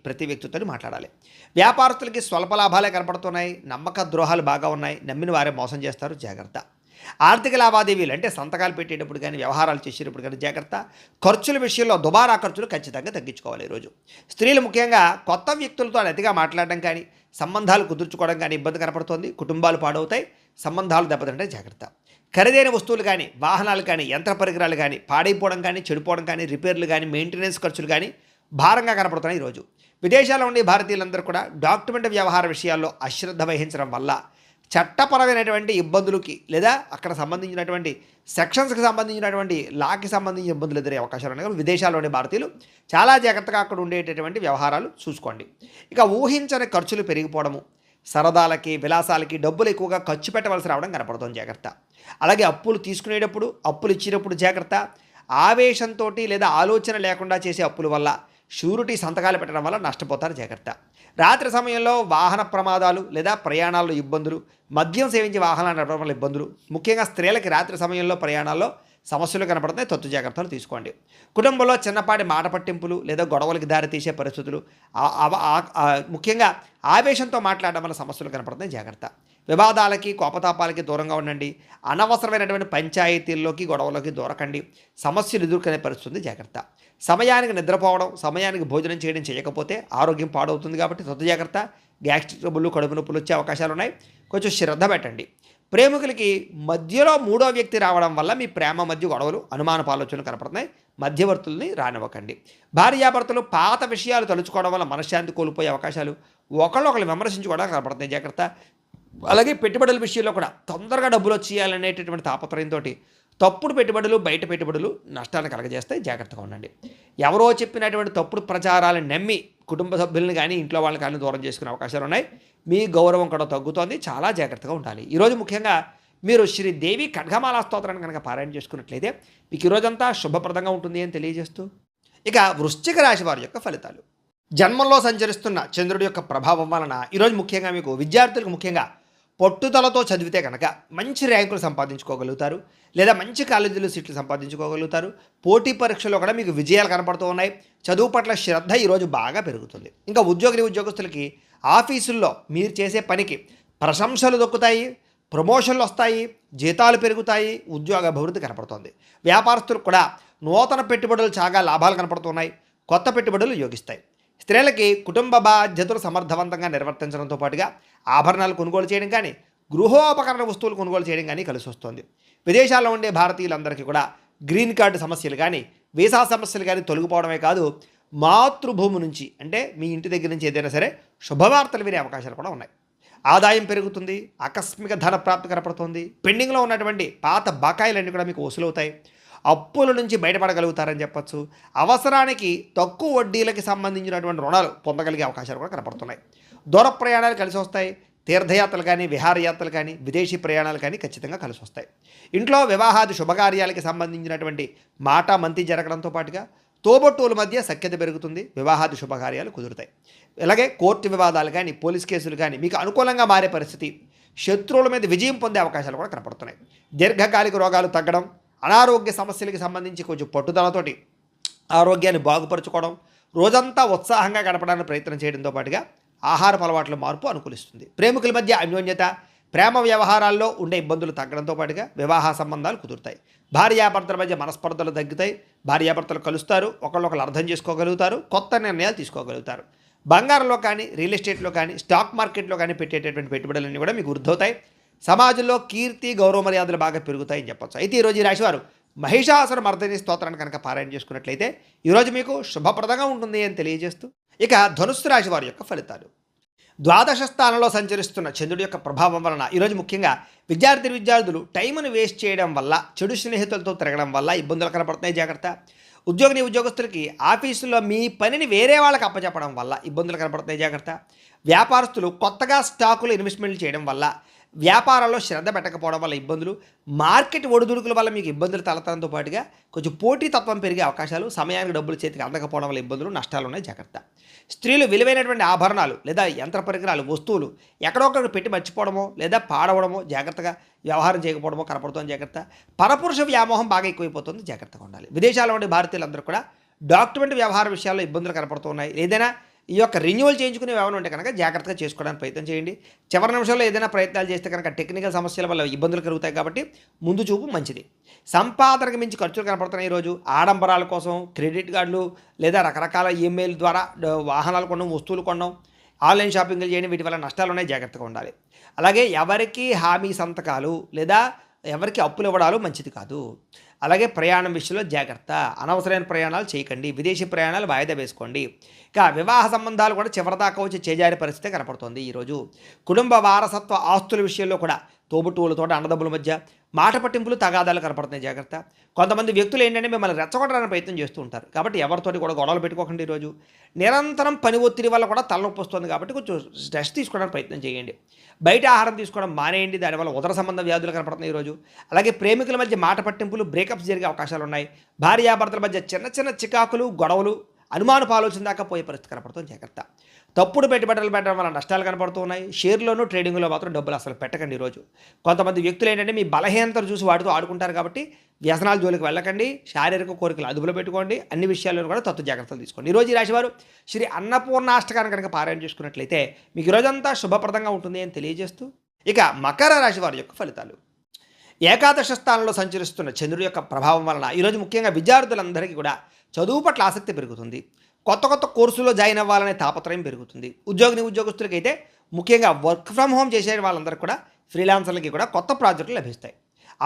ప్రతి వ్యక్తితో మాట్లాడాలి. వ్యాపారస్తులకి స్వల్ప లాభాలే కనపడుతున్నాయి. నమ్మక ద్రోహాలు బాగా ఉన్నాయి. నమ్మిన వారే మోసం చేస్తారు, జాగ్రత్త. ఆర్థిక లావాదేవీలు అంటే సంతకాలు పెట్టేటప్పుడు కానీ, వ్యవహారాలు చేసేటప్పుడు కానీ జాగ్రత్త. ఖర్చుల విషయంలో దుబారా ఖర్చులు ఖచ్చితంగా తగ్గించుకోవాలి ఈరోజు. స్త్రీలు ముఖ్యంగా కొత్త వ్యక్తులతో అతిగా మాట్లాడడం కానీ, సంబంధాలు కుదుర్చుకోవడం కానీ ఇబ్బంది కనపడుతోంది. కుటుంబాలు పాడవుతాయి, సంబంధాలు దెబ్బతింటే జాగ్రత్త. ఖరీదైన వస్తువులు కానీ, వాహనాలు కానీ, యంత్ర పరికరాలు కానీ పాడైపోవడం కానీ, చెడిపోవడం కానీ, రిపేర్లు కానీ, మెయింటెనెన్స్ ఖర్చులు కానీ భారంగా కనపడుతున్నాయి ఈరోజు. విదేశాల్లో ఉండే భారతీయులందరూ కూడా డాక్యుమెంట్ వ్యవహార విషయాల్లో అశ్రద్ధ వహించడం వల్ల చట్టపరమైనటువంటి ఇబ్బందులకి లేదా అక్కడ సంబంధించినటువంటి సెక్షన్స్కి సంబంధించినటువంటి లాకి సంబంధించిన ఇబ్బందులు ఎదురే అవకాశాలు ఉన్నాయి. విదేశాల్లోని భారతీయులు చాలా జాగ్రత్తగా అక్కడ ఉండేటటువంటి వ్యవహారాలు చూసుకోండి. ఇక ఊహించని ఖర్చులు పెరిగిపోవడము, సరదాలకి, విలాసాలకి డబ్బులు ఎక్కువగా ఖర్చు పెట్టవలసి రావడం కనపడుతుంది, జాగ్రత్త. అలాగే అప్పులు తీసుకునేటప్పుడు, అప్పులు ఇచ్చేటప్పుడు జాగ్రత్త. ఆవేశంతో లేదా ఆలోచన లేకుండా చేసే అప్పుల వల్ల, షూరిటీ సంతకాలు పెట్టడం వల్ల నష్టపోతారు, జాగ్రత్త. రాత్రి సమయంలో వాహన ప్రమాదాలు లేదా ప్రయాణాల్లో ఇబ్బందులు, మద్యం సేవించి వాహనాలు నడపడం వల్ల ఇబ్బందులు, ముఖ్యంగా స్త్రీలకి రాత్రి సమయంలో ప్రయాణాల్లో సమస్యలు కనపడుతున్నాయి, తత్తు జాగ్రత్తలు తీసుకోండి. కుటుంబంలో చిన్నపాటి మాట పట్టింపులు లేదా గొడవలకి దారితీసే పరిస్థితులు, ముఖ్యంగా ఆవేశంతో మాట్లాడడం వల్ల సమస్యలు కనపడుతున్నాయి, జాగ్రత్త. వివాదాలకి, కోపతాపాలకి దూరంగా ఉండండి. అనవసరమైనటువంటి పంచాయతీల్లోకి, గొడవలోకి దూరకండి. సమస్యలు ఎదుర్కొనే పరిస్థితుంది, జాగ్రత్త. సమయానికి నిద్రపోవడం, సమయానికి భోజనం చేయకపోతే ఆరోగ్యం పాడవుతుంది కాబట్టి తత్తు జాగ్రత్త. గ్యాస్ట్రిక్ ట్రబుల్, కడుపు నొప్పులు వచ్చే అవకాశాలు ఉన్నాయి, కొంచెం శ్రద్ధ పెట్టండి. ప్రేమికులకి మధ్యలో మూడో వ్యక్తి రావడం వల్ల మీ ప్రేమ మధ్య గొడవలు, అనుమానపు ఆలోచనలు కనపడుతున్నాయి, మధ్యవర్తుల్ని రానివ్వకండి. భార్యాభర్తలు పాత విషయాలు తలుచుకోవడం వల్ల మనశ్శాంతి కోల్పోయే అవకాశాలు, ఒకళ్ళు విమర్శించుకోవడానికి కనపడుతున్నాయి, జాగ్రత్త. అలాగే పెట్టుబడుల విషయంలో కూడా తొందరగా డబ్బులు వచ్చేయాలనేటటువంటి తాపత్రయంతో తప్పుడు పెట్టుబడులు, బయట పెట్టుబడులు నష్టాలను కలగజేస్తాయి, జాగ్రత్తగా ఉండండి. ఎవరో చెప్పినటువంటి తప్పుడు ప్రచారాలను నమ్మి కుటుంబ సభ్యులను కానీ, ఇంట్లో వాళ్ళని కానీ దూరం చేసుకునే అవకాశాలు ఉన్నాయి. మీ గౌరవం కూడా తగ్గుతోంది, చాలా జాగ్రత్తగా ఉండాలి. ఈరోజు ముఖ్యంగా మీరు శ్రీదేవి ఖడ్గమాలా స్తోత్రాన్ని కనుక పారాయణ చేసుకున్నట్లయితే మీకు ఈరోజంతా శుభప్రదంగా ఉంటుంది అని తెలియజేస్తూ, ఇక వృశ్చిక రాశి వారి యొక్క ఫలితాలు. జన్మంలో సంచరిస్తున్న చంద్రుడి యొక్క ప్రభావం వలన ఈరోజు ముఖ్యంగా మీకు విద్యార్థులకు ముఖ్యంగా పట్టుదలతో చదివితే కనుక మంచి ర్యాంకులు సంపాదించుకోగలుగుతారు, లేదా మంచి కాలేజీలో సీట్లు సంపాదించుకోగలుగుతారు. పోటీ పరీక్షల్లో కూడా మీకు విజయాలు కనపడుతూ ఉన్నాయి. చదువు పట్ల శ్రద్ధ ఈరోజు బాగా పెరుగుతుంది. ఇంకా ఉద్యోగస్తులకి ఆఫీసుల్లో మీరు చేసే పనికి ప్రశంసలు దొక్కుతాయి, ప్రమోషన్లు వస్తాయి, జీతాలు పెరుగుతాయి, ఉద్యోగ అభివృద్ధి కనపడుతుంది. వ్యాపారస్తులకు కూడా నూతన పెట్టుబడులు చాలా లాభాలు కనపడుతున్నాయి, కొత్త పెట్టుబడులు యోగిస్తాయి. స్త్రీలకి కుటుంబ బాధ్యతలు సమర్థవంతంగా నిర్వర్తించడంతో పాటుగా ఆభరణాలు కొనుగోలు చేయడం కానీ, గృహోపకరణ వస్తువులు కొనుగోలు చేయడం కానీ కలిసి వస్తుంది. విదేశాల్లో ఉండే భారతీయులందరికీ కూడా గ్రీన్ కార్డు సమస్యలు కానీ, వీసా సమస్యలు కానీ తొలగిపోవడమే కాదు, మాతృభూమి నుంచి అంటే మీ ఇంటి దగ్గర నుంచి ఏదైనా సరే శుభవార్తలు వినే అవకాశాలు కూడా ఉన్నాయి. ఆదాయం పెరుగుతుంది, ఆకస్మిక ధన ప్రాప్తి కనపడుతుంది, పెండింగ్లో ఉన్నటువంటి పాత బకాయిలన్నీ కూడా మీకు వసూలవుతాయి, అప్పుల నుంచి బయటపడగలుగుతారని చెప్పచ్చు. అవసరానికి తక్కువ వడ్డీలకి సంబంధించినటువంటి రుణాలు పొందగలిగే అవకాశాలు కూడా కనపడుతున్నాయి. దూర ప్రయాణాలు కలిసి వస్తాయి. తీర్థయాత్రలు కానీ, విహారయాత్రలు కానీ, విదేశీ ప్రయాణాలు కానీ ఖచ్చితంగా కలిసి వస్తాయి. ఇంట్లో వివాహాది శుభకార్యాలకి సంబంధించినటువంటి మాట మంతి జరగడంతో పాటుగా తోబొట్టువుల మధ్య సఖ్యత పెరుగుతుంది, వివాహాది శుభకార్యాలు కుదురుతాయి. అలాగే కోర్టు వివాదాలు కానీ, పోలీస్ కేసులు కానీ మీకు అనుకూలంగా మారే పరిస్థితి, శత్రువుల మీద విజయం పొందే అవకాశాలు కూడా కనపడుతున్నాయి. దీర్ఘకాలిక రోగాలు తగ్గడం, అనారోగ్య సమస్యలకు సంబంధించి కొంచెం పట్టుదలతోటి ఆరోగ్యాన్ని బాగుపరుచుకోవడం, రోజంతా ఉత్సాహంగా గడపడానికి ప్రయత్నం చేయడంతో పాటుగా ఆహారపు అలవాట్ల మార్పు అనుకూలిస్తుంది. ప్రేమికుల మధ్య అన్యోన్యత, ప్రేమ వ్యవహారాల్లో ఉండే ఇబ్బందులు తగ్గడంతో పాటుగా వివాహ సంబంధాలు కుదురుతాయి. భార్యాభర్తల మధ్య మనస్పర్ధలు తగ్గుతాయి. భార్యాభర్తలు కలుస్తారు, ఒకళ్ళొకరు అర్థం చేసుకోగలుగుతారు, కొత్త నిర్ణయాలు తీసుకోగలుగుతారు. బంగారంలో కానీ, రియల్ ఎస్టేట్లో కానీ, స్టాక్ మార్కెట్లో కానీ పెట్టేటటువంటి పెట్టుబడులన్నీ కూడా మీకు వృద్ధవుతాయి. సమాజంలో కీర్తి, గౌరవ మర్యాదలు బాగా పెరుగుతాయని చెప్పచ్చు. అయితే ఈరోజు ఈ రాశివారు మహిషాసుర మర్దిని స్తోత్రాన్ని కనుక పారాయణ చేసుకున్నట్లయితే ఈరోజు మీకు శుభప్రదంగా ఉంటుంది అని తెలియజేస్తూ, ఇక ధనుస్సు రాశి వారి యొక్క ఫలితాలు. ద్వాదశ స్థానంలో సంచరిస్తున్న చంద్రుడి యొక్క ప్రభావం వలన ఈరోజు ముఖ్యంగా విద్యార్థులు టైంను వేస్ట్ చేయడం వల్ల, చెడు స్నేహితులతో తిరగడం వల్ల ఇబ్బందులు కనపడుతున్నాయి, జాగ్రత్త. ఉద్యోగస్తులకి ఆఫీసులో మీ పనిని వేరే వాళ్ళకి అప్పచెప్పడం వల్ల ఇబ్బందులు కనపడుతున్నాయి, జాగ్రత్త. వ్యాపారస్తులు కొత్తగా స్టాకులు ఇన్వెస్ట్మెంట్లు చేయడం వల్ల, వ్యాపారాల్లో శ్రద్ధ పెట్టకపోవడం వల్ల ఇబ్బందులు, మార్కెట్ ఒడిదుడుకుల వల్ల మీకు ఇబ్బందులు తలెత్తడంతో పాటుగా కొంచెం పోటీతత్వం పెరిగే అవకాశాలు, సమయానికి డబ్బులు చేతికి అందకపోవడం వల్ల ఇబ్బందులు, నష్టాలు ఉన్నాయి, జాగ్రత్త. స్త్రీలు విలువైనటువంటి ఆభరణాలు లేదా యంత్ర పరికరాలు, వస్తువులు ఎక్కడొక్కడ పెట్టి మర్చిపోవడమో లేదా పాడవడమో, జాగ్రత్తగా వ్యవహారం చేయకపోవడమో కనపడుతుంది, జాగ్రత్త. పరపురుష వ్యామోహం బాగా ఎక్కువైపోతుంది, జాగ్రత్తగా ఉండాలి. విదేశాల్లో ఉండే భారతీయులందరూ కూడా డాక్యుమెంట్ వ్యవహార విషయాల్లో ఇబ్బందులు కనపడుతున్నాయి. ఏదైనా ఈ యొక్క రెన్యువల్ చేయించుకునే ఏమైనా ఉంటే కనుక జాగ్రత్తగా చేసుకోవడానికి ప్రయత్నం చేయండి. చివరి నిమిషంలో ఏదైనా ప్రయత్నాలు చేస్తే కనుక టెక్నికల్ సమస్యల వల్ల ఇబ్బందులు కలుగుతాయి కాబట్టి ముందు చూపు మంచిది. సంపాదనకు మించి ఖర్చులు కనపడుతున్నాయి ఈరోజు. ఆడంబరాల కోసం క్రెడిట్ కార్డులు లేదా రకరకాల ఈమెయిల్ ద్వారా వాహనాలు కొనడం, వస్తువులు కొనడం, ఆన్లైన్ షాపింగ్లు చేయడం, వీటి వల్ల నష్టాలు ఉన్నాయి, జాగ్రత్తగా ఉండాలి. అలాగే ఎవరికి హామీ సంతకాలు లేదా ఎవరికి అప్పులు ఇవ్వడాలు మంచిది కాదు. అలాగే ప్రయాణం విషయంలో జాగ్రత్త, అనవసరమైన ప్రయాణాలు చేయకండి, విదేశీ ప్రయాణాలు వాయిదా వేసుకోండి. ఇక వివాహ సంబంధాలు కూడా చివరిదాకా వచ్చి చేజారే పరిస్థితి కనపడుతుంది ఈరోజు. కుటుంబ వారసత్వ ఆస్తుల విషయంలో కూడా తోబుట్టువులతో, అన్నదమ్ముల మధ్య మాట పట్టింపులు, తగాదాలు కనపడుతున్నాయి, జాగ్రత్త. కొంతమంది వ్యక్తులు ఏంటంటే మిమ్మల్ని రెచ్చగొట్టడానికి ప్రయత్నం చేస్తూ ఉంటారు కాబట్టి ఎవరితోటి కూడా గొడవలు పెట్టుకోకండి. ఈరోజు నిరంతరం పని ఒత్తిడి వల్ల కూడా తలనొప్పి వస్తుంది కాబట్టి కొంచెం స్ట్రెస్ తీసుకోవడానికి ప్రయత్నం చేయండి. బయట ఆహారం తీసుకోవడం మానేయండి, దానివల్ల ఉదర సంబంధ వ్యాధులు కనపడుతున్నాయి ఈరోజు. అలాగే ప్రేమికుల మధ్య మాట పట్టింపులు, బ్రేకప్స్ జరిగే అవకాశాలు ఉన్నాయి. భార్యాభర్తల మధ్య చిన్న చిన్న చికాకులు, గొడవలు, అనుమానపు ఆలోచన దాకా పోయే పరిస్థితి కనపడుతుంది, జాగ్రత్త. తప్పుడు పెట్టుబడులు పెట్టడం వల్ల నష్టాలు కనపడుతూ ఉన్నాయి. షేర్లోనూ ట్రేడింగ్లో మాత్రం డబ్బులు అసలు పెట్టకండి ఈరోజు. కొంతమంది వ్యక్తులు ఏంటంటే మీ బలహీనతలు చూసి వాటితో ఆడుకుంటారు కాబట్టి వ్యసనాల జోలికి వెళ్ళకండి. శారీరక కోరికలు అదుపులో పెట్టుకోండి. అన్ని విషయాల్లో కూడా తత్వ జాగ్రత్తలు తీసుకోండి. ఈరోజు ఈ రాశివారు శ్రీ అన్నపూర్ణాష్టకాన్ని కనుక పారాయణ చేసుకున్నట్లయితే మీకు ఈరోజంతా శుభప్రదంగా ఉంటుంది అని తెలియజేస్తూ, ఇక మకర రాశి వారి యొక్క ఫలితాలు. ఏకాదశ స్థానంలో సంచరిస్తున్న చంద్రుడి యొక్క ప్రభావం వలన ఈరోజు ముఖ్యంగా విద్యార్థులందరికీ కూడా చదువు పట్ల ఆసక్తి పెరుగుతుంది. కొత్త కొత్త కోర్సులో జాయిన్ అవ్వాలనే తాపత్రయం పెరుగుతుంది. ఉద్యోగస్తులకైతే ముఖ్యంగా వర్క్ ఫ్రమ్ హోమ్ చేసే వాళ్ళందరికీ కూడా, ఫ్రీలాన్సర్లకి కూడా కొత్త ప్రాజెక్టులు లభిస్తాయి.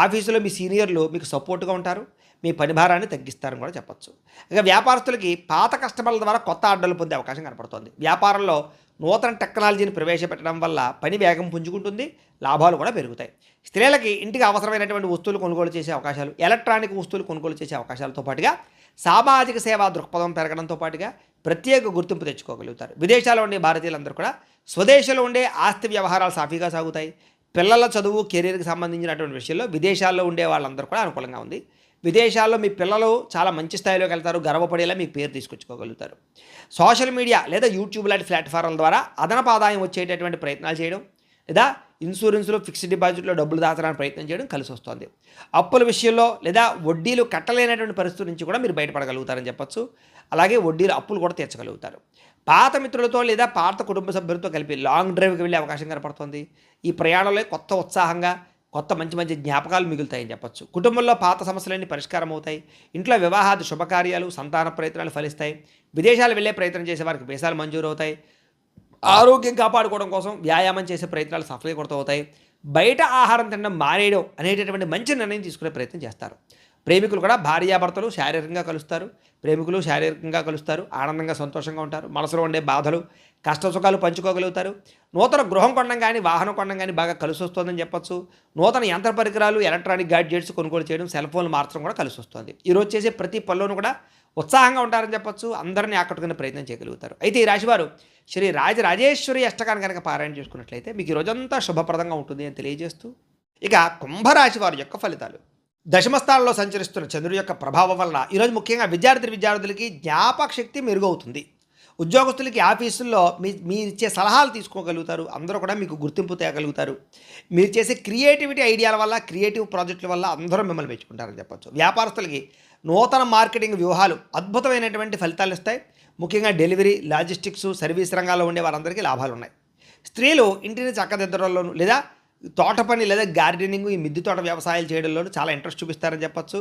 ఆఫీసులో మీ సీనియర్లు మీకు సపోర్ట్గా ఉంటారు, మీ పని భారాన్ని తగ్గిస్తారని కూడా చెప్పచ్చు. ఇక వ్యాపారస్తులకి పాత కస్టమర్ల ద్వారా కొత్త ఆర్డర్లు పొందే అవకాశం కనపడుతుంది. వ్యాపారంలో నూతన టెక్నాలజీని ప్రవేశపెట్టడం వల్ల పని వేగం పుంజుకుంటుంది, లాభాలు కూడా పెరుగుతాయి. స్త్రీలకి ఇంటికి అవసరమైనటువంటి వస్తువులు కొనుగోలు చేసే అవకాశాలు, ఎలక్ట్రానిక్ వస్తువులు కొనుగోలు చేసే అవకాశాలతో పాటుగా సామాజిక సేవా దృక్పథం పెరగడంతో పాటుగా ప్రత్యేక గుర్తింపు తెచ్చుకోగలుగుతారు. విదేశాల్లో ఉండే భారతీయులందరూ కూడా స్వదేశంలో ఉండే ఆస్తి వ్యవహారాలు సాఫీగా సాగుతాయి. పిల్లల చదువు, కెరీర్కి సంబంధించినటువంటి విషయంలో విదేశాల్లో ఉండే వాళ్ళందరూ కూడా అనుకూలంగా ఉంది. విదేశాల్లో మీ పిల్లలు చాలా మంచి స్థాయిలోకి వెళ్తారు, గర్వపడేలా మీకు పేరు తీసుకొచ్చుకోగలుగుతారు. సోషల్ మీడియా లేదా యూట్యూబ్ లాంటి ప్లాట్ఫామ్ల ద్వారా అదనపు ఆదాయం వచ్చేటటువంటి ప్రయత్నాలు చేయడం, లేదా ఇన్సూరెన్స్లో, ఫిక్స్డ్ డిపాజిట్లో డబ్బులు దాచడానికి ప్రయత్నం చేయడం కలిసి వస్తుంది. అప్పుల విషయంలో లేదా వడ్డీలు కట్టలేనటువంటి పరిస్థితి నుంచి కూడా మీరు బయటపడగలుగుతారని చెప్పచ్చు. అలాగే వడ్డీలు, అప్పులు కూడా తీర్చగలుగుతారు. పాత మిత్రులతో లేదా పాత కుటుంబ సభ్యులతో కలిపి లాంగ్ డ్రైవ్కి వెళ్ళే అవకాశం కనపడుతుంది. ఈ ప్రయాణంలో కొత్త ఉత్సాహంగా, కొత్త మంచి మంచి జ్ఞాపకాలు మిగులుతాయని చెప్పచ్చు. కుటుంబంలో పాత సమస్యలన్నీ పరిష్కారం అవుతాయి. ఇంట్లో వివాహాది శుభకార్యాలు, సంతాన ప్రయత్నాలు ఫలిస్తాయి. విదేశాలు వెళ్ళే ప్రయత్నం చేసే వారికి వీసాలు మంజూరు అవుతాయి. ఆరోగ్యం కాపాడుకోవడం కోసం వ్యాయామం చేసే ప్రయత్నాలు సఫలీకృతం అవుతాయి. బయట ఆహారం తినడం మానేయడం అనేటటువంటి మంచి నిర్ణయం తీసుకునే ప్రయత్నం చేస్తారు. ప్రేమికులు కూడా భార్యాభర్తలు శారీరకంగా కలుస్తారు. ప్రేమికులు శారీరకంగా కలుస్తారు. ఆనందంగా, సంతోషంగా ఉంటారు. మనసులో ఉండే బాధలు, కష్ట సుఖాలు పంచుకోగలుగుతారు. నూతన గృహం కొనడం గానీ, వాహనం కొనడం గానీ బాగా కలిసొస్తోందని చెప్పొచ్చు. నూతన యంత్ర పరికరాలు, ఎలక్ట్రానిక్ గాడ్జెట్స్ కొనుగోలు చేయడం, సెల్ ఫోన్లు మార్చడం కూడా కలిసొస్తోంది. ఈరోజు చేసే ప్రతి పనిలోనూ కూడా ఉత్సాహంగా ఉంటారని చెప్పొచ్చు. అందరిని ఆకట్టుకునే ప్రయత్నం చేయగలుగుతారు. అయితే ఈ రాశివారు శ్రీ రాజరాజేశ్వరి అష్టకాన్ని కనుక పారాయణ చేసుకున్నట్లయితే మీకు ఈ రోజంతా శుభప్రదంగా ఉంటుంది అని తెలియజేస్తూ, ఇక కుంభరాశి వారి యొక్క ఫలితాలు. దశమ స్థానంలో సంచరిస్తున్న చంద్రుడి యొక్క ప్రభావం వలన ఈరోజు ముఖ్యంగా విద్యార్థులకి జ్ఞాపక శక్తి మెరుగవుతుంది. ఉద్యోగస్తులకి ఆఫీసుల్లో మీరు ఇచ్చే సలహాలు తీసుకోగలుగుతారు. అందరూ కూడా మీకు గుర్తింపు తేగలుగుతారు. మీరు చేసే క్రియేటివిటీ ఐడియాల వల్ల, క్రియేటివ్ ప్రాజెక్టుల వల్ల అందరూ మిమ్మల్ని మెచ్చుకుంటారని చెప్పొచ్చు. వ్యాపారస్తులకి నూతన మార్కెటింగ్ వ్యూహాలు అద్భుతమైనటువంటి ఫలితాలు ఇస్తాయి. ముఖ్యంగా డెలివరీ, లాజిస్టిక్స్, సర్వీస్ రంగాల్లో ఉండే వారందరికీ లాభాలు ఉన్నాయి. స్త్రీలు ఇంటిని చక్కదిద్దడంలోనూ లేదా తోట పని లేదా గార్డెనింగ్, ఈ మిద్దె తోట వ్యవసాయాలు చేయడంలోనూ చాలా ఇంట్రెస్ట్ చూపిస్తారని చెప్పొచ్చు.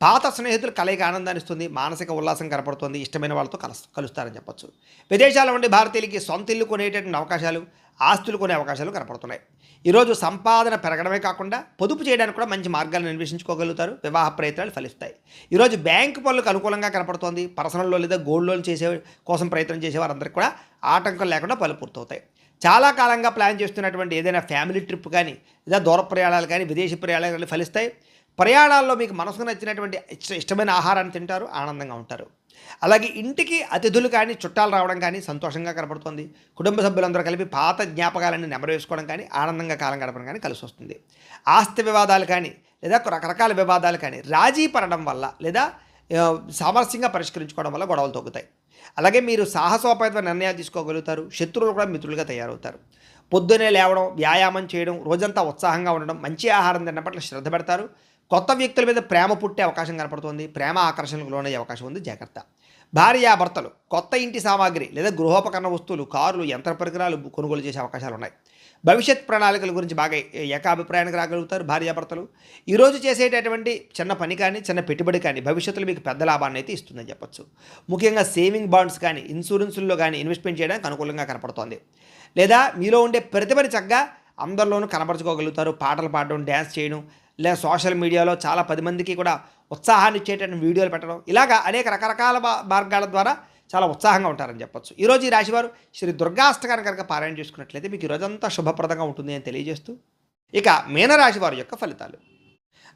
పాత స్నేహితులు కలయిక ఆనందాన్ని ఇస్తుంది. మానసిక ఉల్లాసం కనపడుతుంది. ఇష్టమైన వాళ్ళతో కలుస్తారని చెప్పొచ్చు. విదేశాల నుండి భారతీయులకి సొంత ఇల్లు కొనేటటువంటి అవకాశాలు, ఆస్తులు కొనే అవకాశాలు కనపడుతున్నాయి. ఈరోజు సంపాదన పెరగడమే కాకుండా పొదుపు చేయడానికి కూడా మంచి మార్గాలను అన్వేషించుకోగలుగుతారు. వివాహ ప్రయత్నాలు ఫలిస్తాయి. ఈరోజు బ్యాంకు పనులకు అనుకూలంగా కనపడుతోంది. పర్సనల్ లోన్ లేదా గోల్డ్ లోన్ చేసే కోసం ప్రయత్నం చేసే వారందరికీ కూడా ఆటంకం లేకుండా పనులు పూర్తవుతాయి. చాలా కాలంగా ప్లాన్ చేస్తున్నటువంటి ఏదైనా ఫ్యామిలీ ట్రిప్ కానీ, లేదా దూర ప్రయాణాలు కానీ, విదేశీ ప్రయాణాలు కానీ ఫలిస్తాయి. ప్రయాణాల్లో మీకు మనసుకు నచ్చినటువంటి ఇష్టమైన ఆహారాన్ని తింటారు, ఆనందంగా ఉంటారు. అలాగే ఇంటికి అతిథులు కానీ, చుట్టాలు రావడం కానీ సంతోషంగా కనపడుతుంది. కుటుంబ సభ్యులందరూ కలిపి పాత జ్ఞాపకాలన్నీ నెమరేసుకోవడం కానీ, ఆనందంగా కాలం గడపడం కానీ కలిసి వస్తుంది. ఆస్తి వివాదాలు కానీ, లేదా రకరకాల వివాదాలు కానీ రాజీ పడడం వల్ల, లేదా సామరస్యంగా పరిష్కరించుకోవడం వల్ల గొడవలు తగ్గుతాయి. అలాగే మీరు సాహసోపేతమైన నిర్ణయాలు తీసుకోగలుగుతారు. శత్రువులు కూడా మిత్రులుగా తయారవుతారు. పొద్దునే లేవడం, వ్యాయామం చేయడం, రోజంతా ఉత్సాహంగా ఉండడం, మంచి ఆహారం తినడం పట్ల శ్రద్ధ పెడతారు. కొత్త వ్యక్తుల మీద ప్రేమ పుట్టే అవకాశం కనపడుతుంది. ప్రేమ ఆకర్షణకు లోనయ్యే అవకాశం ఉంది, జాగ్రత్త. భార్యాభర్తలు కొత్త ఇంటి సామాగ్రి లేదా గృహోపకరణ వస్తువులు, కార్లు, యంత్ర పరికరాలు కొనుగోలు చేసే అవకాశాలు ఉన్నాయి. భవిష్యత్ ప్రణాళికల గురించి బాగా ఏకాభిప్రాయానికి రాగలుగుతారు భార్యాభర్తలు. ఈరోజు చేసేటటువంటి చిన్న పని కానీ, చిన్న పెట్టుబడి కానీ భవిష్యత్తులో మీకు పెద్ద లాభాన్ని అయితే ఇస్తుందని చెప్పొచ్చు. ముఖ్యంగా సేవింగ్ బాండ్స్ కానీ, ఇన్సూరెన్సుల్లో కానీ ఇన్వెస్ట్మెంట్ చేయడానికి అనుకూలంగా కనపడుతోంది. లేదా మీలో ఉండే ప్రతిభని చక్కగా అందరిలోనూ కనపరచుకోగలుగుతారు. పాటలు పాడడం, డ్యాన్స్ చేయడం, లేదా సోషల్ మీడియాలో చాలా 10 మందికి కూడా ఉత్సాహాన్ని ఇచ్చేటటువంటి వీడియోలు పెట్టడం, ఇలాగా అనేక రకరకాల మార్గాల ద్వారా చాలా ఉత్సాహంగా ఉంటారని చెప్పొచ్చు. ఈరోజు ఈ రాశివారు శ్రీ దుర్గాష్టకాన్ని కనుక పారాయణ చేసుకున్నట్లయితే మీకు ఈరోజంతా శుభప్రదంగా ఉంటుంది అని తెలియజేస్తూ, ఇక మీనరాశి వారి యొక్క ఫలితాలు.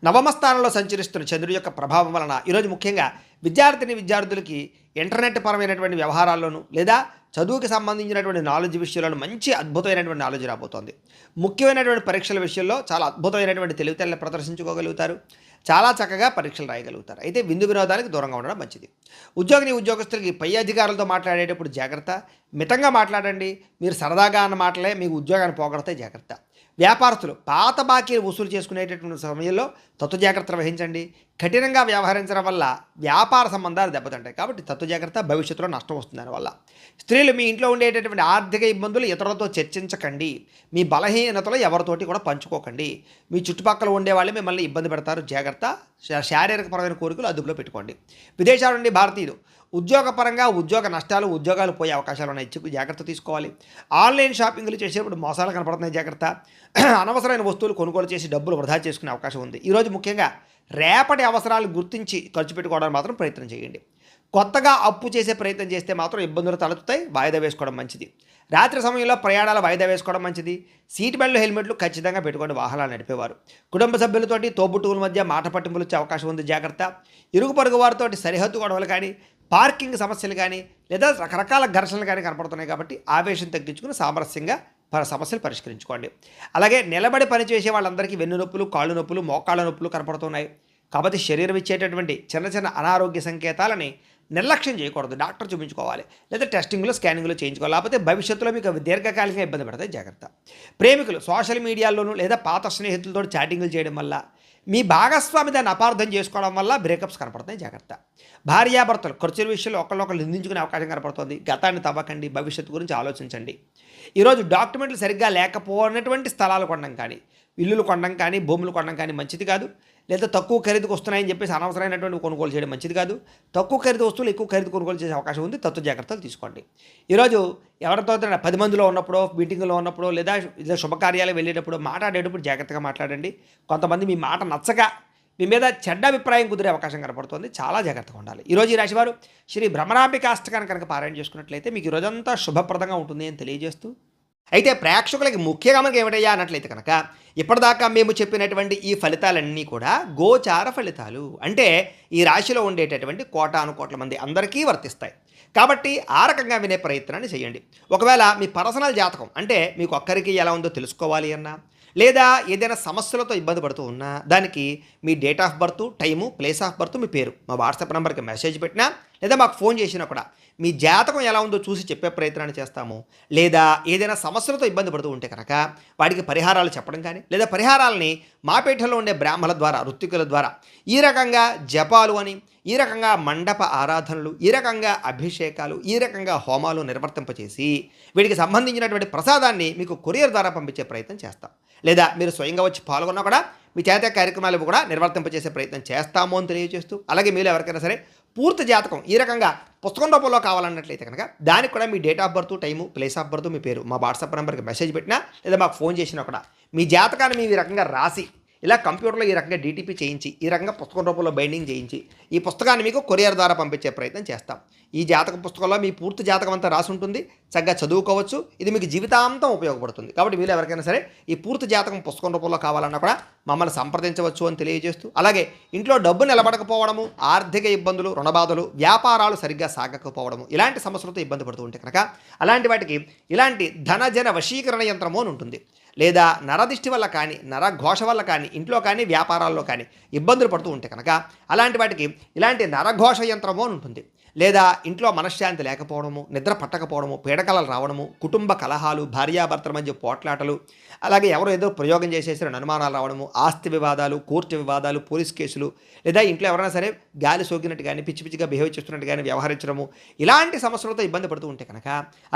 నవమ స్థానంలో సంచరిస్తున్న చంద్రుడి యొక్క ప్రభావం వలన ఈరోజు ముఖ్యంగా విద్యార్థులకి ఇంటర్నెట్ పరమైనటువంటి వ్యవహారాల్లోనూ, లేదా చదువుకి సంబంధించినటువంటి నాలెడ్జ్ విషయాలను మంచి అద్భుతమైనటువంటి నాలెడ్జ్ రాబోతోంది. ముఖ్యమైనటువంటి పరీక్షల విషయంలో చాలా అద్భుతమైనటువంటి తెలివితేటలను ప్రదర్శించుకోగలుగుతారు. చాలా చక్కగా పరీక్షలు రాయగలుగుతారు. అయితే విందు వినోదానికి దూరంగా ఉండడం మంచిది. ఉద్యోగస్తులకి పై అధికారులతో మాట్లాడేటప్పుడు జాగ్రత్త. మితంగా మాట్లాడండి. మీరు సరదాగా అన్న మాటలే మీకు ఉద్యోగాన్ని పోగొడతాయి, జాగ్రత్త. వ్యాపారస్తులు పాత బాకీలు వసూలు చేసుకునేటటువంటి సమయంలో జాగ్రత్తలు వహించండి. కఠినంగా వ్యవహరించడం వల్ల వ్యాపార సంబంధాలు దెబ్బతింటాయి. కాబట్టి జాగ్రత్త, భవిష్యత్తులో నష్టం వస్తుంది దానివల్ల. స్త్రీలు మీ ఇంట్లో ఉండేటటువంటి ఆర్థిక ఇబ్బందులు ఇతరులతో చర్చించకండి. మీ బలహీనతలు ఎవరితోటి కూడా పంచుకోకండి. మీ చుట్టుపక్కల ఉండే వాళ్ళే మిమ్మల్ని ఇబ్బంది పెడతారు, జాగ్రత్త. శారీరకపరమైన కోరికలు అదుపులో పెట్టుకోండి. విదేశాల నుండి భారతీయులు ఉద్యోగపరంగా ఉద్యోగ నష్టాలు, ఉద్యోగాలు పోయే అవకాశాలు ఉన్నాయి, జాగ్రత్త తీసుకోవాలి. ఆన్లైన్ షాపింగ్లు చేసేప్పుడు మోసాలు కనపడుతున్నాయి, జాగ్రత్త. అనవసరమైన వస్తువులు కొనుగోలు చేసి డబ్బులు వృధా చేసుకునే అవకాశం ఉంది. ఈరోజు ముఖ్యంగా రేపటి అవసరాలు గుర్తించి ఖర్చు పెట్టుకోవడానికి మాత్రం ప్రయత్నం చేయండి. కొత్తగా అప్పు చేసే ప్రయత్నం చేస్తే మాత్రం ఇబ్బందులు తలెత్తుతాయి, వాయిదా వేసుకోవడం మంచిది. రాత్రి సమయంలో ప్రయాణాలు వాయిదా వేసుకోవడం మంచిది. సీట్ బెల్ట్లు, హెల్మెట్లు ఖచ్చితంగా పెట్టుకోండి వాహనాలు నడిపేవారు. కుటుంబ సభ్యులతోటి, తోబుట్టువుల మధ్య మాట పట్టింపులు వచ్చే అవకాశం ఉంది, జాగ్రత్త. ఇరుగు పొరుగు వారితో సరిహద్దు గొడవలు కానీ, పార్కింగ్ సమస్యలు కానీ, లేదా రకరకాల ఘర్షణలు కానీ కనపడుతున్నాయి. కాబట్టి ఆవేశం తగ్గించుకుని సామరస్యంగా సమస్యలు పరిష్కరించుకోండి. అలాగే నిలబడి పనిచేసే వాళ్ళందరికీ వెన్ను నొప్పులు, కాళ్ళు నొప్పులు, మోకాళ్ళ నొప్పులు కనపడుతున్నాయి. కాబట్టి శరీరం ఇచ్చేటటువంటి చిన్న చిన్న అనారోగ్య సంకేతాలని నిర్లక్ష్యం చేయకూడదు. డాక్టర్ చూపించుకోవాలి, లేదా టెస్టింగ్లో, స్కానింగ్లో చేయించుకోవాలి. లేకపోతే భవిష్యత్తులో మీకు అవి దీర్ఘకాలికంగా ఇబ్బంది పడతాయి, జాగ్రత్త. ప్రేమికులు సోషల్ మీడియాలోనూ లేదా పాత స్నేహితులతో చాటింగ్లు చేయడం వల్ల, మీ భాగస్వామి దాన్ని అపార్థం చేసుకోవడం వల్ల బ్రేకప్స్ కనపడతాయి, జాగ్రత్త. భార్యాభర్తలు ఖర్చుల విషయంలో ఒకళ్ళొకళ్ళు నిందించుకునే అవకాశం కనపడుతుంది. గతాన్ని తవ్వకండి, భవిష్యత్తు గురించి ఆలోచించండి. ఈరోజు డాక్యుమెంట్లు సరిగ్గా లేకపోయినటువంటి స్థలాలు కొనడం కానీ, ఇల్లులు కొనడం కానీ, భూములు కొనడం కానీ మంచిది కాదు. లేదా తక్కువ ఖరీదుకు వస్తున్నాయని చెప్పేసి అనవసరమైనటువంటి కొనుగోలు చేయడం మంచిది కాదు. తక్కువ ఖరీదు వస్తువులు ఎక్కువ ఖరీదు కొనుగోలు చేసే అవకాశం ఉంది, జాగ్రత్తలు తీసుకోండి. ఈరోజు ఎవరితో 10 మందిలో ఉన్నప్పుడో, మీటింగ్లో ఉన్నప్పుడో, లేదా శుభకార్యాలు వెళ్ళేటప్పుడు మాట్లాడేటప్పుడు జాగ్రత్తగా మాట్లాడండి. కొంతమంది మీ మాట నచ్చక మీ మీద చెడ్డ అభిప్రాయం కుదిరే అవకాశం కనపడుతుంది. చాలా జాగ్రత్తగా ఉండాలి. ఈరోజు ఈ రాశివారు శ్రీ భ్రమరాంబిక అష్టకాన్ని కనుక పారాయణ చేసుకున్నట్లయితే మీకు ఈ రోజంతా శుభప్రదంగా ఉంటుంది అని తెలియజేస్తూ, అయితే ప్రేక్షకులకి ముఖ్యంగా మనకి ఏమిటయ్యా అన్నట్లయితే కనుక ఇప్పటిదాకా మేము చెప్పినటువంటి ఈ ఫలితాలన్నీ కూడా గోచార ఫలితాలు. అంటే ఈ రాశిలో ఉండేటటువంటి కోటాను కోట్ల మంది అందరికీ వర్తిస్తాయి. కాబట్టి ఆ రకంగా వినే ప్రయత్నాన్ని చేయండి. ఒకవేళ మీ పర్సనల్ జాతకం అంటే మీకు ఒక్కరికి ఎలా ఉందో తెలుసుకోవాలి అన్నా, లేదా ఏదైనా సమస్యలతో ఇబ్బంది పడుతూ ఉన్నా, దానికి మీ date of birth, time, place of birth, మీ పేరు మా వాట్సాప్ నెంబర్కి మెసేజ్ పెట్టినా, లేదా మాకు ఫోన్ చేసినా కూడా మీ జాతకం ఎలా ఉందో చూసి చెప్పే ప్రయత్నాన్ని చేస్తాము. లేదా ఏదైనా సమస్యలతో ఇబ్బంది పడుతూ ఉంటే కనుక వాటికి పరిహారాలు చెప్పడం కానీ, లేదా పరిహారాలని మా పీఠంలో ఉండే బ్రాహ్మణుల ద్వారా, ఋత్వికుల ద్వారా ఈ రకంగా జపాలు అని, ఈ రకంగా మండప ఆరాధనలు, ఈ రకంగా అభిషేకాలు, ఈ రకంగా హోమాలు నిర్వర్తింపచేసి వీటికి సంబంధించినటువంటి ప్రసాదాన్ని మీకు కొరియర్ ద్వారా పంపించే ప్రయత్నం చేస్తాం. లేదా మీరు స్వయంగా వచ్చి పాల్గొన్నా కూడా మీ చేత కార్యక్రమాలు కూడా నిర్వర్తింపచేసే ప్రయత్నం చేస్తాము అని తెలియజేస్తూ, అలాగే మీరు ఎవరికైనా సరే పూర్తి జాతకం ఈ రకంగా పుస్తకం రూపంలో కావాలన్నట్లయితే కనుక దానికి కూడా మీ date of birth, time, place of birth, మీ పేరు మా వాట్సాప్ నెంబర్కి మెసేజ్ పెట్టినా, లేదా మాకు ఫోన్ చేసినా కూడా మీ జాతకాన్ని మేము ఈ రకంగా రాసి ఇలా కంప్యూటర్లో ఈ రకంగా డీటీపీ చేయించి, ఈ రకంగా పుస్తకం రూపంలో బైండింగ్ చేయించి ఈ పుస్తకాన్ని మీకు కొరియర్ ద్వారా పంపించే ప్రయత్నం చేస్తాం. ఈ జాతక పుస్తకంలో మీ పూర్తి జాతకం అంతా రాసి ఉంటుంది. చక్కగా చదువుకోవచ్చు. ఇది మీకు జీవితాంతం ఉపయోగపడుతుంది. కాబట్టి మీరు ఎవరికైనా సరే ఈ పూర్తి జాతకం పుస్తకం రూపంలో కావాలన్నా కూడా మమ్మల్ని సంప్రదించవచ్చు అని తెలియజేస్తూ, అలాగే ఇంట్లో డబ్బు నిలబడకపోవడము, ఆర్థిక ఇబ్బందులు, రుణబాధలు, వ్యాపారాలు సరిగ్గా సాగకపోవడము, ఇలాంటి సమస్యలతో ఇబ్బంది పడుతూ ఉంటే కనుక అలాంటి వాటికి ఇలాంటి ధనజన వశీకరణ యంత్రము అని ఉంటుంది. లేదా నరదిష్టి వల్ల కానీ, నరఘోష వల్ల కానీ, ఇంట్లో కానీ వ్యాపారాల్లో కానీ ఇబ్బందులు పడుతూ ఉంటే కనుక అలాంటి వాటికి ఇలాంటి నరఘోష యంత్రము అని ఉంటుంది. లేదా ఇంట్లో మనశ్శాంతి లేకపోవడము, నిద్ర పట్టకపోవడము, పీడకలలు రావడము, కుటుంబ కలహాలు, భార్యాభర్తల మధ్య పోట్లాటలు, అలాగే ఎవరో ఏదో ప్రయోగం చేసేసిన అనుమానాలు రావడము, ఆస్తి వివాదాలు, కోర్టు వివాదాలు, పోలీస్ కేసులు, లేదా ఇంట్లో ఎవరైనా సరే గాలి సోకినట్టు కానీ, పిచ్చి పిచ్చిగా బిహేవ్ చేస్తున్నట్టు కానీ వ్యవహరించడము, ఇలాంటి సమస్యలతో ఇబ్బంది పడుతూ ఉంటే కనుక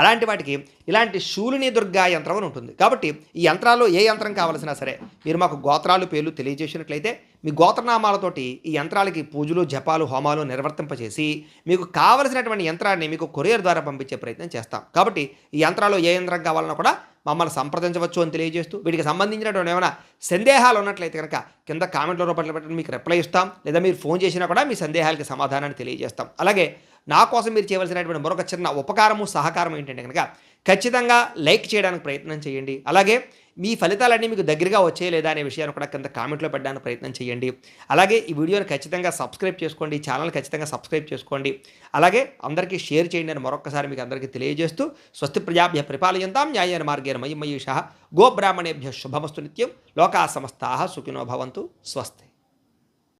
అలాంటి వాటికి ఇలాంటి శూలిని దుర్గా యంత్రం అని ఉంటుంది. కాబట్టి ఈ యంత్రాల్లో ఏ యంత్రం కావాల్సినా సరే మీరు మాకు గోత్రాలు, పేర్లు తెలియజేసినట్లయితే మీ గోత్రనామాలతోటి ఈ యంత్రాలకి పూజలు, జపాలు, హోమాలు నిర్వర్తింపచేసి మీకు కావలసినటువంటి యంత్రాన్ని మీకు కొరియర్ ద్వారా పంపించే ప్రయత్నం చేస్తాం. కాబట్టి ఈ యంత్రాలు ఏ యంత్రం కావాలన్నా కూడా మమ్మల్ని సంప్రదించవచ్చు అని తెలియజేస్తూ, వీటికి సంబంధించినటువంటి ఏమైనా సందేహాలు ఉన్నట్లయితే కనుక కింద కామెంట్ల రూపంలో పెట్టండి, మీకు రిప్లై ఇస్తాం. లేదా మీరు ఫోన్ చేసినా కూడా మీ సందేహాలకి సమాధానాన్ని తెలియజేస్తాం. అలాగే నా కోసం మీరు చేయవలసినటువంటి మరొక చిన్న ఉపకారము, సహకారం ఏంటంటే కనుక ఖచ్చితంగా లైక్ చేయడానికి ప్రయత్నం చేయండి. అలాగే మీ ఫలితాలన్నీ మీకు దగ్గరగా వచ్చే లేదా అనే విషయాన్ని కూడా కింద కామెంట్లో పెట్టడానికి ప్రయత్నం చేయండి. అలాగే ఈ వీడియోని ఖచ్చితంగా సబ్స్క్రైబ్ చేసుకోండి, ఛానల్ ఖచ్చితంగా సబ్స్క్రైబ్ చేసుకోండి. అలాగే అందరికీ షేర్ చేయండి అని మరొకసారి మీకు అందరికీ తెలియజేస్తూ, స్వస్తి ప్రజాభ్య పరిపాలయంతాం న్యాయేన మార్గేణ మయీషః గోబ్రాహ్మణేభ్య శుభమస్తు నిత్యం. లోకా సమస్తాః సుఖినో భవంతు. స్వస్తి.